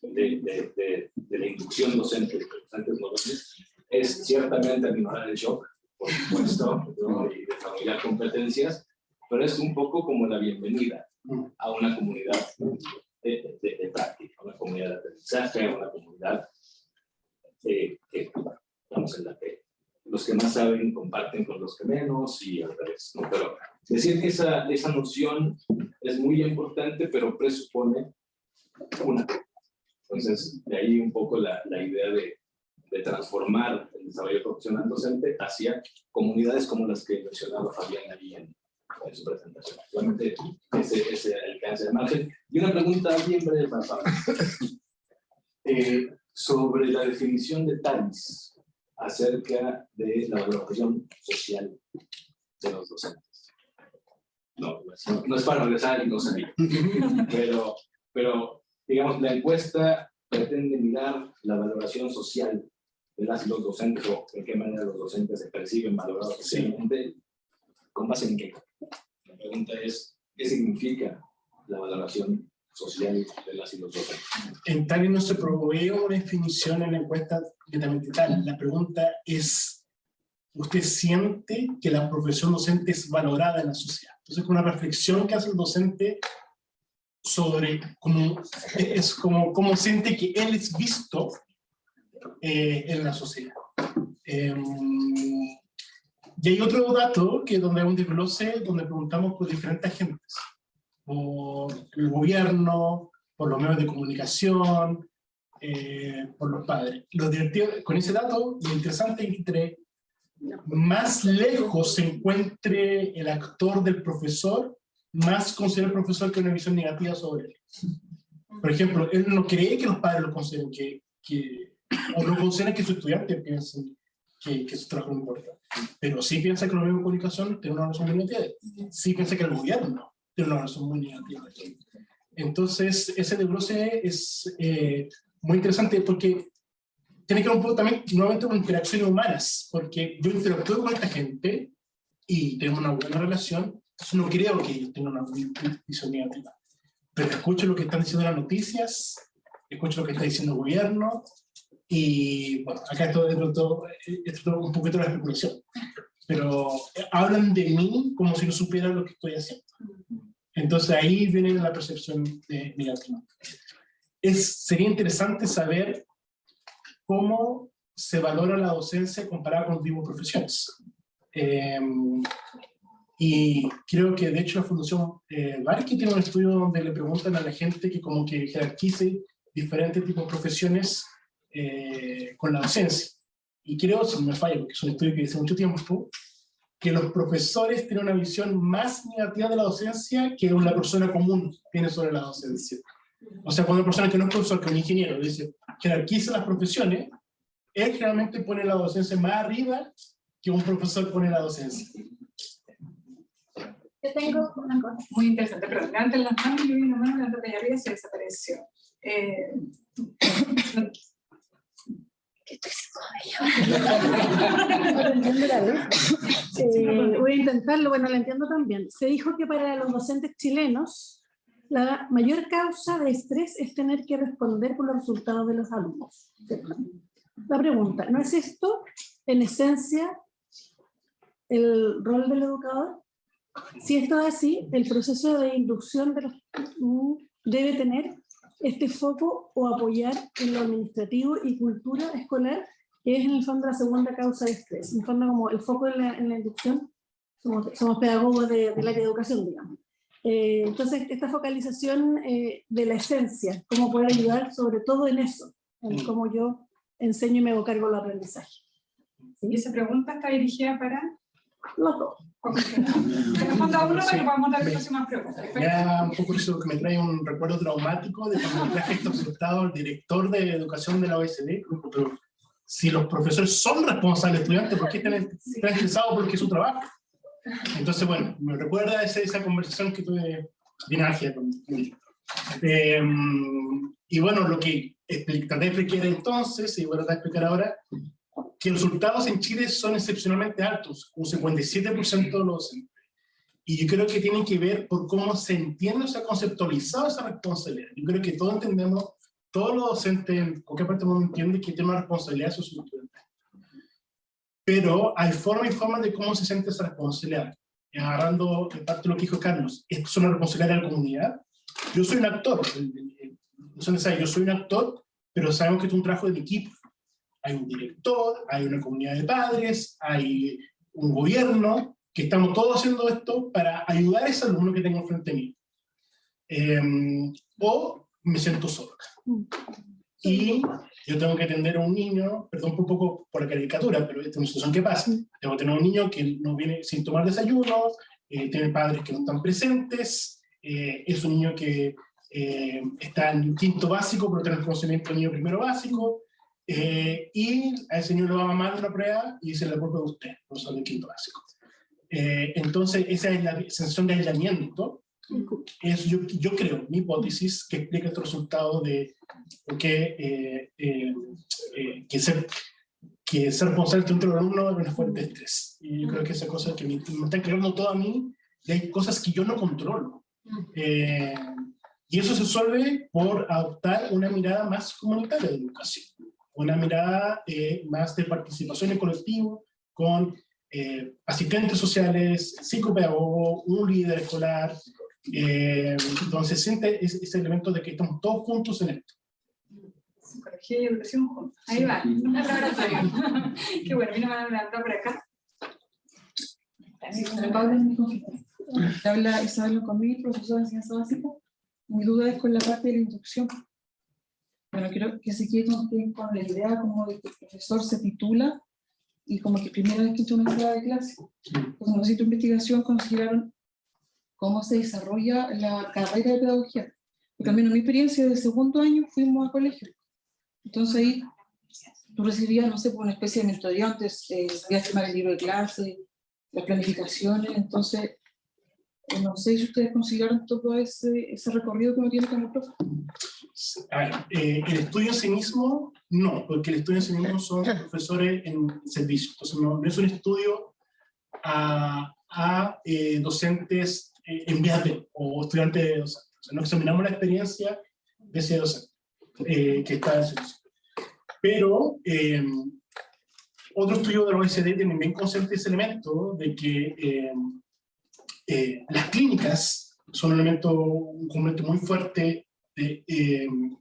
de la inducción docente de los docentes noveles es ciertamente aminorar el shock, por supuesto, ¿no? Y desarrollar competencias, pero es un poco como la bienvenida a una comunidad de práctica, a una comunidad de aprendizaje, a una comunidad digamos, en la que los que más saben comparten con los que menos y al revés, ¿no? Pero decir que esa noción es muy importante, pero presupone una. Entonces, de ahí un poco la idea de transformar el desarrollo profesional docente hacia comunidades como las que mencionaba Fabián ahí en su presentación. Solamente ese alcance de margen. Y una pregunta bien breve para Pablo. Sobre la definición de TALIS acerca de la valoración social de los docentes. No es para regresar y no salir. Pero, digamos, la encuesta pretende mirar la valoración social de las y los docentes, o de qué manera los docentes se perciben valorados socialmente, ¿con base en qué? La pregunta es, ¿qué significa la valoración social de las y los docentes? En TALIS no se provee una definición en la encuesta netamente tal. La pregunta es, ¿usted siente que la profesión docente es valorada en la sociedad? Entonces, con una reflexión que hace el docente sobre cómo siente que él es visto en la sociedad. Y hay otro dato que donde hay un desglose donde preguntamos por diferentes agentes, por el gobierno, por los medios de comunicación, por los padres. Lo divertido con ese dato, lo interesante es que entre más lejos se encuentre el actor del profesor, más considera el profesor que hay una visión negativa sobre él. Por ejemplo, él no cree que los padres lo consideren o no consideren que su estudiante piense que su trabajo no importa. Pero sí piensa que los medios de comunicación tienen una razón muy negativa. Sí piensa que el gobierno tiene una razón muy negativa. Entonces, ese desglose es muy interesante porque tiene que ver un poco también nuevamente con interacciones humanas, porque yo interactúo con esta gente y tenemos una buena relación, entonces no creo que ellos tengan una visión negativa. Pero escucho lo que están diciendo las noticias, escucho lo que está diciendo el gobierno, y bueno, acá esto es un poquito de la especulación, pero hablan de mí como si no supieran lo que estoy haciendo. Entonces ahí viene la percepción negativa. Sería interesante saber cómo se valora la docencia comparada con otras profesiones. Y creo que de hecho la Fundación Barqui tiene un estudio donde le preguntan a la gente que como que jerarquice diferentes tipos de profesiones con la docencia. Y creo, si no me falla, porque es un estudio que hace mucho tiempo, que los profesores tienen una visión más negativa de la docencia que una persona común tiene sobre la docencia. O sea, cuando una persona que no es profesor, que es un ingeniero, dice, jerarquiza las profesiones, él generalmente pone la docencia más arriba que un profesor pone la docencia. Yo tengo una cosa muy interesante, pero levanten las manos, yo vi una mano levantando allá arriba y se desapareció. Voy a intentarlo, bueno, lo entiendo también. Se dijo que para los docentes chilenos la mayor causa de estrés es tener que responder por los resultados de los alumnos. La pregunta, ¿no es esto en esencia el rol del educador? Si esto es así, el proceso de inducción debe tener este foco o apoyar en lo administrativo y cultura escolar, que es en el fondo la segunda causa de estrés. En el fondo, como el foco en la inducción, somos pedagogos del área de educación, digamos. Entonces, esta focalización de la esencia, cómo poder ayudar sobre todo en eso, en cómo yo enseño y me hago cargo del aprendizaje. ¿Sí? Y esa pregunta está dirigida para los dos. Que responda uno, pero vamos a dar las próximas preguntas. Ya un poco eso que me trae un recuerdo traumático de cuando traje este resultado al director de educación de la OECD. Pero si los profesores son responsables de estudiantes, ¿por qué están estresados porque es su trabajo? Entonces, bueno, me recuerda esa conversación que tuve bien álgida con él. Y bueno, lo que traté de explicar entonces, y voy a tratar de explicar ahora, que los resultados en Chile son excepcionalmente altos, un 57% de los docentes. Y yo creo que tienen que ver por cómo se entiende o se ha conceptualizado esa responsabilidad. Yo creo que todos entendemos, todos los docentes en cualquier parte del mundo entienden que tienen una responsabilidad sobre sus estudiantes. Pero hay formas y formas de cómo se siente esa responsabilidad. Agarrando en parte lo que dijo Carlos, esto es una responsabilidad de la comunidad. Yo soy un actor, yo soy un actor, pero sabemos que es un trabajo de equipo. Hay un director, hay una comunidad de padres, hay un gobierno, que estamos todos haciendo esto para ayudar a ese alumno que tengo frente a mí. O me siento solo. Y yo tengo que atender a un niño, perdón un poco por la caricatura, pero esta es una situación que pasa. Tengo que tener un niño que no viene sin tomar desayuno, tiene padres que no están presentes, es un niño que está en quinto básico, pero tiene el conocimiento del niño primero básico, y a ese niño le va a mamar una prueba y dice la culpa de usted, profesor de quinto básico. Entonces, esa es la sensación de aislamiento. Es, yo creo, mi hipótesis, que explica estos resultados de por qué ser responsable de un alumno es una fuente de estrés. Y yo creo que esa cosa que me está creando todo a mí, y hay cosas que yo no controlo. Y eso se resuelve por adoptar una mirada más comunitaria de educación, una mirada más de participación en colectivo, con asistentes sociales, psicopedagogos, un líder escolar. Entonces siente ese elemento de que estamos todos juntos en esto. Psicología y educación juntos. Ahí va, un laboratorio. Qué bueno, mira, me van a levantar por acá. Paula es mi conflicto. Habla Isabel Locomil, profesora de enseñanza básica. Mi duda es con la parte de la instrucción. Bueno, quiero que se quede con la idea como de que el profesor se titula y como que primera vez que entra una sala de clase. Pues en tu investigación consideraron cómo se desarrolla la carrera de pedagogía. Porque al menos en mi experiencia de segundo año fuimos a colegio. Entonces ahí tú recibías, no sé, por una especie de mentoría, antes sabías firmar el libro de clase, las planificaciones, entonces no sé si ustedes consideraron todo ese recorrido que uno tiene como profe. A ver, el estudio en sí mismo, no, porque el estudio en sí mismo son profesores en servicio. Entonces no es un estudio a docentes en vías de, o estudiantes de docentes. O sea, no examinamos la experiencia de ese docente que está en servicio. Pero otro estudio de la OECD tiene bien consciente ese elemento de que las clínicas son un componente muy fuerte de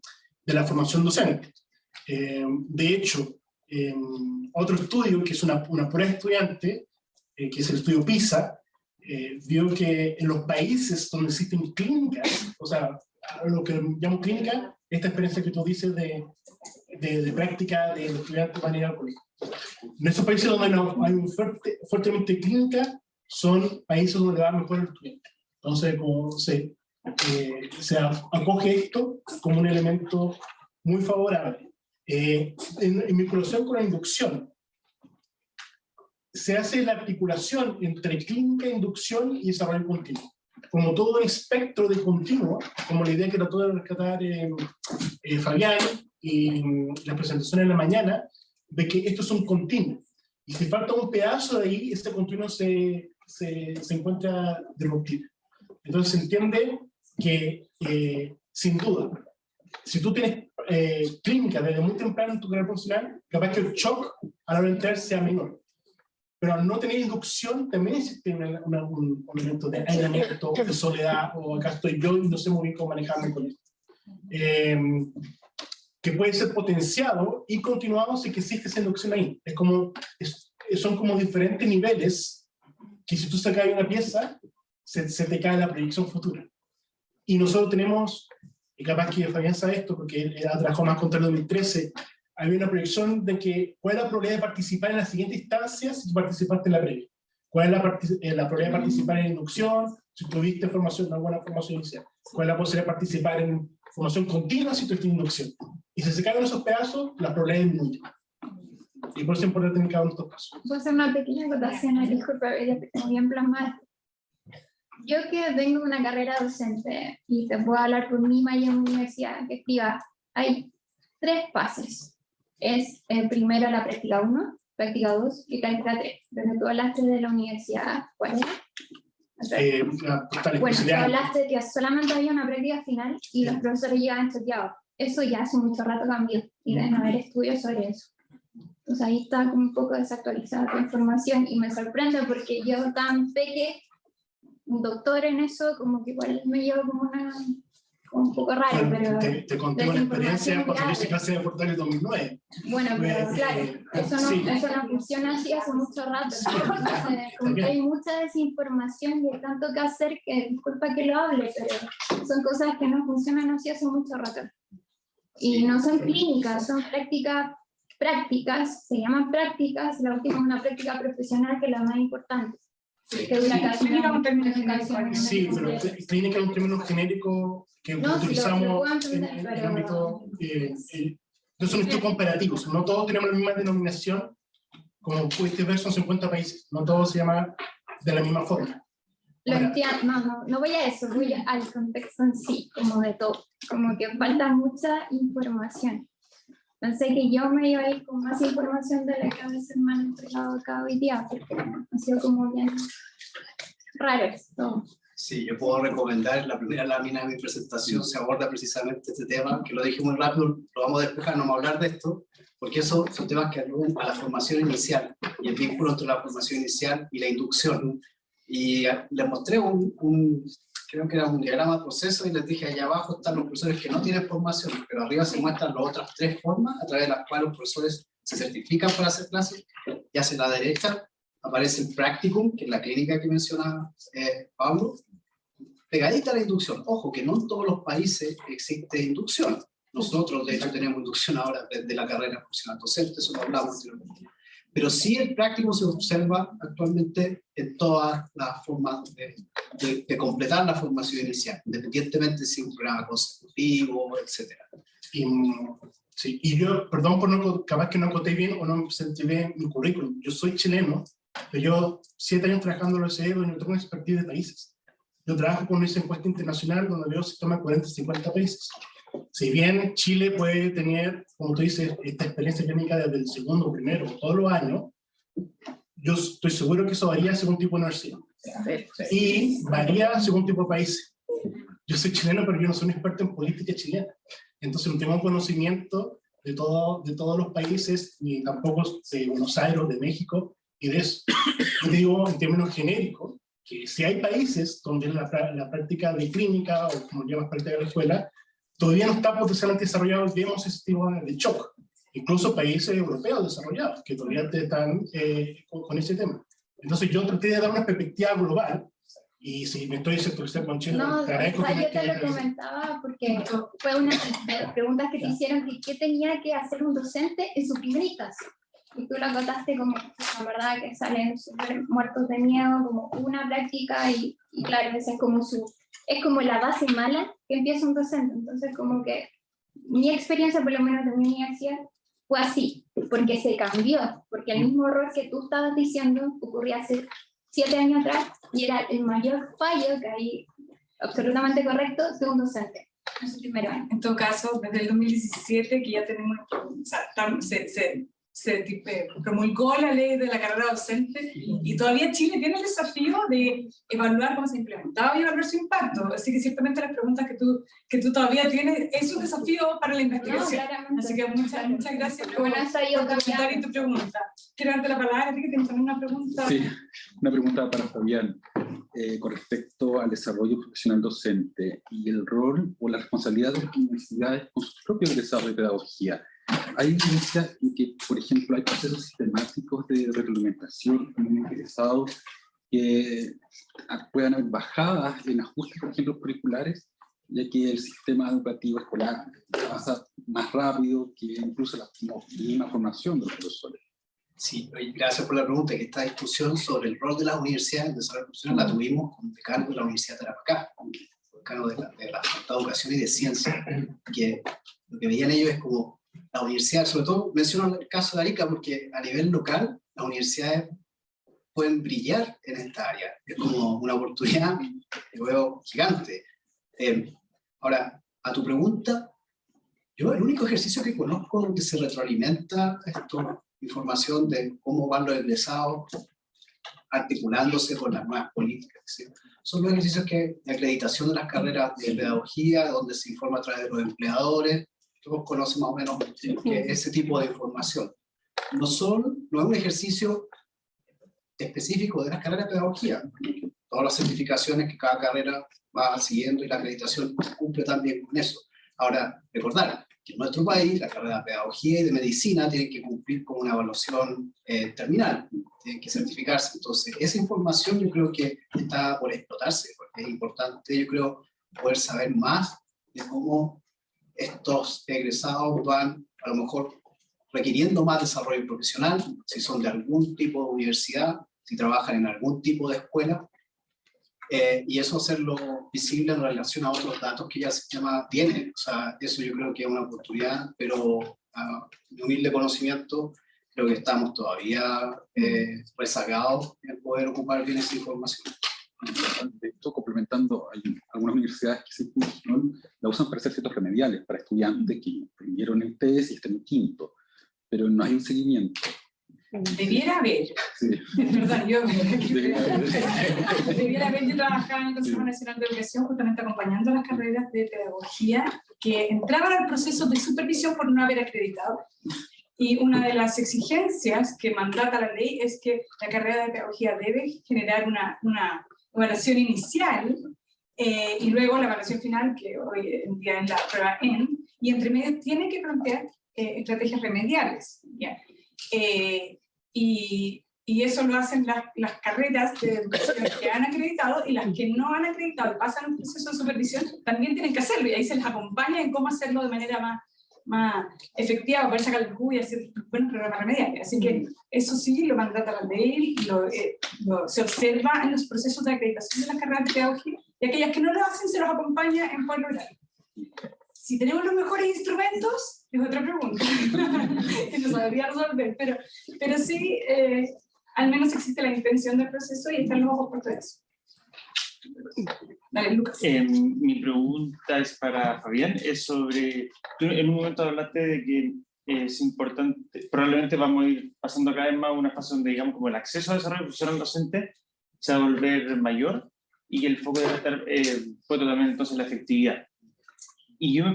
la formación docente. De hecho, otro estudio, que es una prueba estudiante, que es el estudio PISA, vio que en los países donde existen clínicas, o sea, lo que llamo clínica, esta experiencia que tú dices de práctica de los estudiantes van a ir al colegio. En esos países donde no hay fuertemente clínica, son países donde va mejor el estudiante. Entonces, como se acoge esto como un elemento muy favorable. En mi colaboración con la inducción, se hace la articulación entre clínica, inducción y desarrollo continuo. Como todo un espectro de continuo, como la idea que trató de rescatar Fabián y la presentación en la mañana, de que esto es un continuo. Y si falta un pedazo de ahí, este continuo se encuentra derrotado. Entonces se entiende que, sin duda, si tú tienes clínica desde muy temprano en tu carrera profesional, capaz que el shock a la hora de entrar sea menor. Pero al no tener inducción, también existe un elemento de aislamiento, de soledad, o acá estoy yo y no sé muy bien cómo manejarme con esto. Que puede ser potenciado y continuado si que existe esa inducción ahí. Son como diferentes niveles que si tú sacas una pieza, se te cae la proyección futura. Y nosotros tenemos, y capaz que Fabián sabe esto, porque él trabajó más contra el 2013, había una proyección de que cuál es la probabilidad de participar en la siguiente instancia si tú participaste en la previa. ¿Cuál es la probabilidad de participar en inducción si tuviste una buena formación inicial? ¿Cuál es la posibilidad de participar en formación continua si tuviste inducción? Y si se caen esos pedazos, la probabilidad es disminuye. Y por eso es importante en cada uno de estos casos. Puedo hacer una pequeña acotación, disculpa, ya que tengo bien plasmado. Yo que vengo de una carrera docente y te puedo hablar por mí, en una universidad que es privada, hay 3 fases. Es primero la práctica 1, práctica 2 y práctica 3. Pero tú hablaste de la universidad, ¿cuál era? Bueno, tú hablaste que solamente había una práctica final y los profesores llegaban choqueados. Eso ya hace mucho rato cambió y deben haber estudios sobre eso. Entonces ahí está como un poco desactualizada tu información y me sorprende porque yo tan peque, un doctor en eso, como que igual me llevo como un poco raro, bueno, pero... Te conté una experiencia cuando yo hice clase de portal en 2009. Bueno, pero claro, eso no funciona así hace mucho rato. Entonces, como que hay mucha desinformación y hay tanto que hacer que, disculpa que lo hable, pero son cosas que no funcionan así hace mucho rato. Y no son clínicas, son prácticas, se llaman prácticas, la última es una práctica profesional que es la más importante. que dura casi clínica es un término educación. Sí, pero clínica es un término genérico que No, sí, lo utilizamos puedo en entender, el pero- ámbito. Entonces son estudios comparativos, no todos tenemos la misma denominación, como pudiste ver son 50 países, no todos se llaman de la misma forma. Lo Ahora, entiendo, no voy a eso, voy al contexto en sí, como de todo, como que falta mucha información. Pensé que yo me iba a ir con más información de la que a veces me han entregado acá hoy día, porque ha sido como bien raro esto. Sí, yo puedo recomendar, la primera lámina de mi presentación se aborda precisamente este tema, que lo dije muy rápido, lo vamos a despejar, no vamos a hablar de esto, porque esos son temas que aluden a la formación inicial y el vínculo entre la formación inicial y la inducción. Y les mostré creo que era un diagrama de proceso y les dije, allá abajo están los profesores que no tienen formación, pero arriba se muestran las otras 3 formas a través de las cuales los profesores se certifican para hacer clases. Y hacia la derecha aparece el practicum, que es la clínica que menciona Pablo, pegadita a la inducción. Ojo, que no en todos los países existe inducción. Nosotros, de hecho, tenemos inducción ahora desde la carrera profesional docente, eso lo hablamos anteriormente. Pero sí el práctico se observa actualmente en todas las formas de completar la formación inicial, independientemente si es un programa consecutivo, etc. Sí, y yo, perdón por no, capaz que no acoté bien o no sentí bien mi currículum. Yo soy chileno, pero yo 7 años trabajando en la OCDE y no tengo expertise de países. Yo trabajo con esa encuesta internacional donde veo si toma 40, 50 países. Si bien Chile puede tener, como tú dices, esta experiencia clínica desde el segundo, primero, todos los años, yo estoy seguro que eso varía según tipo de universidad. Y varía según tipo de país. Yo soy chileno, pero yo no soy un experto en política chilena. Entonces no tengo conocimiento de todos los países, ni tampoco de Buenos Aires, de México, y de eso. Yo digo en términos genéricos, que si hay países donde la práctica de clínica, o como llamas práctica de la escuela, todavía no está potencialmente desarrollado, vemos ese tipo de shock. Incluso países europeos desarrollados, que todavía están con ese tema. Entonces yo traté de dar una perspectiva global, y si me estoy sectorizando con Chile, No, te agradezco que yo te lo comentaba porque fue una de las preguntas que te hicieron, que qué tenía que hacer un docente en su primer caso. Y tú lo acotaste como, la verdad, que salen súper muertos de miedo, como una práctica, y claro, esa es como la base mala que empieza un docente. Entonces, como que mi experiencia, por lo menos de mi universidad, fue así, porque se cambió, porque el mismo error que tú estabas diciendo ocurría hace 7 años atrás, y era el mayor fallo, que hay absolutamente correcto, de un docente en su primer año. En todo caso, desde el 2017 que ya tenemos, o sea, se promulgó la ley de la carrera docente y todavía Chile tiene el desafío de evaluar cómo se ha implementado y evaluar su impacto. Así que ciertamente las preguntas que tú todavía tienes es un desafío para la investigación. No, así que muchas gracias por Bueno, eso ha ido tu comentario y cambiando. tu pregunta. Quiero darte la palabra, Enrique, ¿tienes también una pregunta? Sí, una pregunta para Fabián con respecto al desarrollo profesional docente y el rol o la responsabilidad de las universidades con sus propios egresados de pedagogía. Hay evidencia en que, por ejemplo, hay procesos sistemáticos de reglamentación con egresados que puedan haber bajadas en ajustes, por ejemplo, curriculares, ya que el sistema educativo escolar avanza más rápido que incluso la misma formación de los profesores. Sí, gracias por la pregunta. Que esta discusión sobre el rol de las universidades en el desarrollo profesional la tuvimos con el decano de la Universidad de Tarapacá, el decano de la Facultad de Educación y de Ciencia, que lo que veían ellos es como la universidad, sobre todo menciono el caso de Arica, porque a nivel local las universidades pueden brillar en esta área. Es como una oportunidad que veo gigante. Ahora, a tu pregunta, yo el único ejercicio que conozco donde se retroalimenta esta información de cómo van los egresados articulándose con las nuevas políticas, ¿sí? Son los ejercicios de acreditación de las carreras de pedagogía, donde se informa a través de los empleadores. Todos conocen más o menos ese tipo de información. No es un ejercicio específico de las carreras de pedagogía. Todas las certificaciones que cada carrera va siguiendo y la acreditación cumple también con eso. Ahora, recordar que en nuestro país la carrera de pedagogía y de medicina tienen que cumplir con una evaluación terminal, tienen que certificarse. Entonces, esa información yo creo que está por explotarse, porque es importante, yo creo, poder saber más de cómo estos egresados van a lo mejor requiriendo más desarrollo profesional, si son de algún tipo de universidad, si trabajan en algún tipo de escuela, y eso hacerlo visible en relación a otros datos que ya se tiene. O sea, eso yo creo que es una oportunidad, pero de humilde conocimiento, creo que estamos todavía rezagados en poder ocupar bien esa información. Esto complementando, hay algunas universidades que sí la usan para hacer ciertos remediales para estudiantes que imprimieron el test y están en quinto, pero no hay un seguimiento. Debiera haber. Sí. Perdón, yo Debiera debiera haber. Yo trabajaba en el Consejo Nacional de Educación justamente acompañando las carreras de pedagogía que entraban al proceso de supervisión por no haber acreditado. Y una de las exigencias que mandata la ley es que la carrera de pedagogía debe generar una evaluación inicial y luego la evaluación final, que hoy en día es la prueba EN, y entre medio tiene que plantear estrategias remediales. ¿Ya? Y eso lo hacen las carreras de educación que han acreditado, y las que no han acreditado y pasan un proceso de supervisión también tienen que hacerlo, y ahí se les acompaña en cómo hacerlo de manera más efectiva, poder sacar el jugo y hacer buenos programas remediales. Así que eso sí lo mandata la ley, se observa en los procesos de acreditación de las carreras de pedagogía, y aquellas que no lo hacen se los acompaña en poder lograrlo. Si tenemos los mejores instrumentos, es otra pregunta, que no sabría resolver, pero sí, al menos existe la intención del proceso y están los ojos por todo eso. Dale, Lucas. Mi pregunta es para Fabián, es sobre, tú en un momento hablaste de que es importante, probablemente vamos a ir pasando cada vez más a una fase donde, digamos, como el acceso a desarrollo profesional docente se va a volver mayor, y el foco debe estar puesto también entonces la efectividad. Y yo me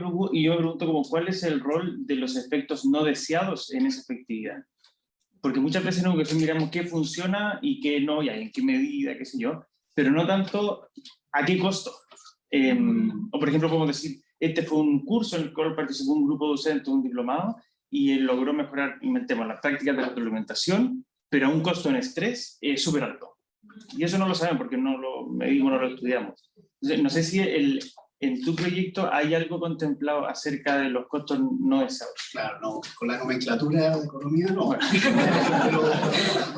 pregunto como, ¿cuál es el rol de los efectos no deseados en esa efectividad? Porque muchas veces en educación miramos qué funciona y qué no, y en qué medida, qué sé yo, pero no tanto a qué costo. O por ejemplo, podemos decir, este fue un curso en el cual participó un grupo docente, un diplomado, y él logró mejorar, inventemos, las prácticas de la retroalimentación, pero a un costo en estrés súper alto. Y eso no lo saben porque no lo medimos, no lo estudiamos. Entonces, no sé si en tu proyecto hay algo contemplado acerca de los costos no deseados. Claro, no, con la nomenclatura de economía no. Pero,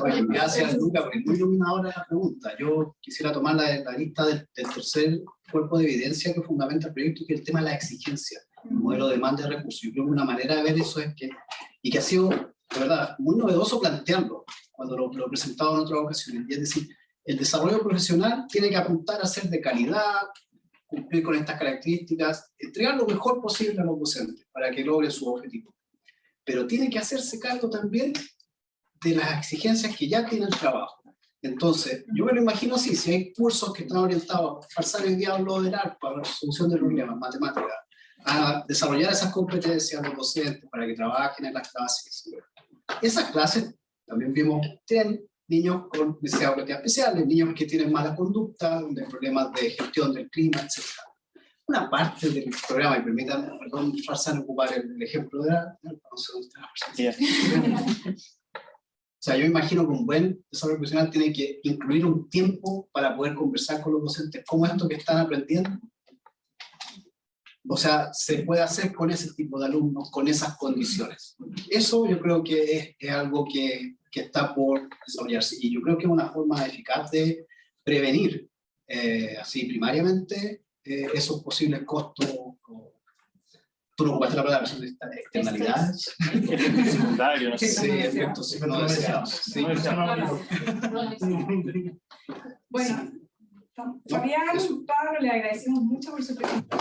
oye, gracias, Luca, porque es muy iluminadora la pregunta. Yo quisiera tomar la lista del tercer cuerpo de evidencia que fundamenta el proyecto, que es el tema de la exigencia, el modelo de demanda de recursos. Yo creo que una manera de ver eso es que, y que ha sido, de verdad, muy novedoso plantearlo cuando lo he presentado en otras ocasiones, y es decir, el desarrollo profesional tiene que apuntar a ser de calidad, cumplir con estas características, entregar lo mejor posible a los docentes para que logren su objetivo. Pero tiene que hacerse cargo también de las exigencias que ya tiene el trabajo. Entonces, yo me lo imagino así, si hay cursos que están orientados a forzar el diablo del arpa, a la solución de problemas, matemáticas, a desarrollar esas competencias de los docentes para que trabajen en las clases. Esas clases, también vimos, tienen niños con necesidades educativas especiales, niños que tienen mala conducta, de problemas de gestión del clima, etc. Una parte del programa, y permítanme, perdón, Farzán, ocupar el ejemplo de la... No sé dónde está la persona. O sea, yo imagino que un buen desarrollo profesional tiene que incluir un tiempo para poder conversar con los docentes, cómo esto que están aprendiendo. O sea, se puede hacer con ese tipo de alumnos, con esas condiciones. Eso yo creo que es algo que está por desarrollarse. Y yo creo que es una forma eficaz de prevenir, así primariamente, esos posibles costos. Tú no ocupaste la palabra, son externalidades. Efectos secundarios, no sé. Sí, efectos no deseados. Sí. Bueno, Fabián, Pablo, le agradecemos mucho por su pregunta.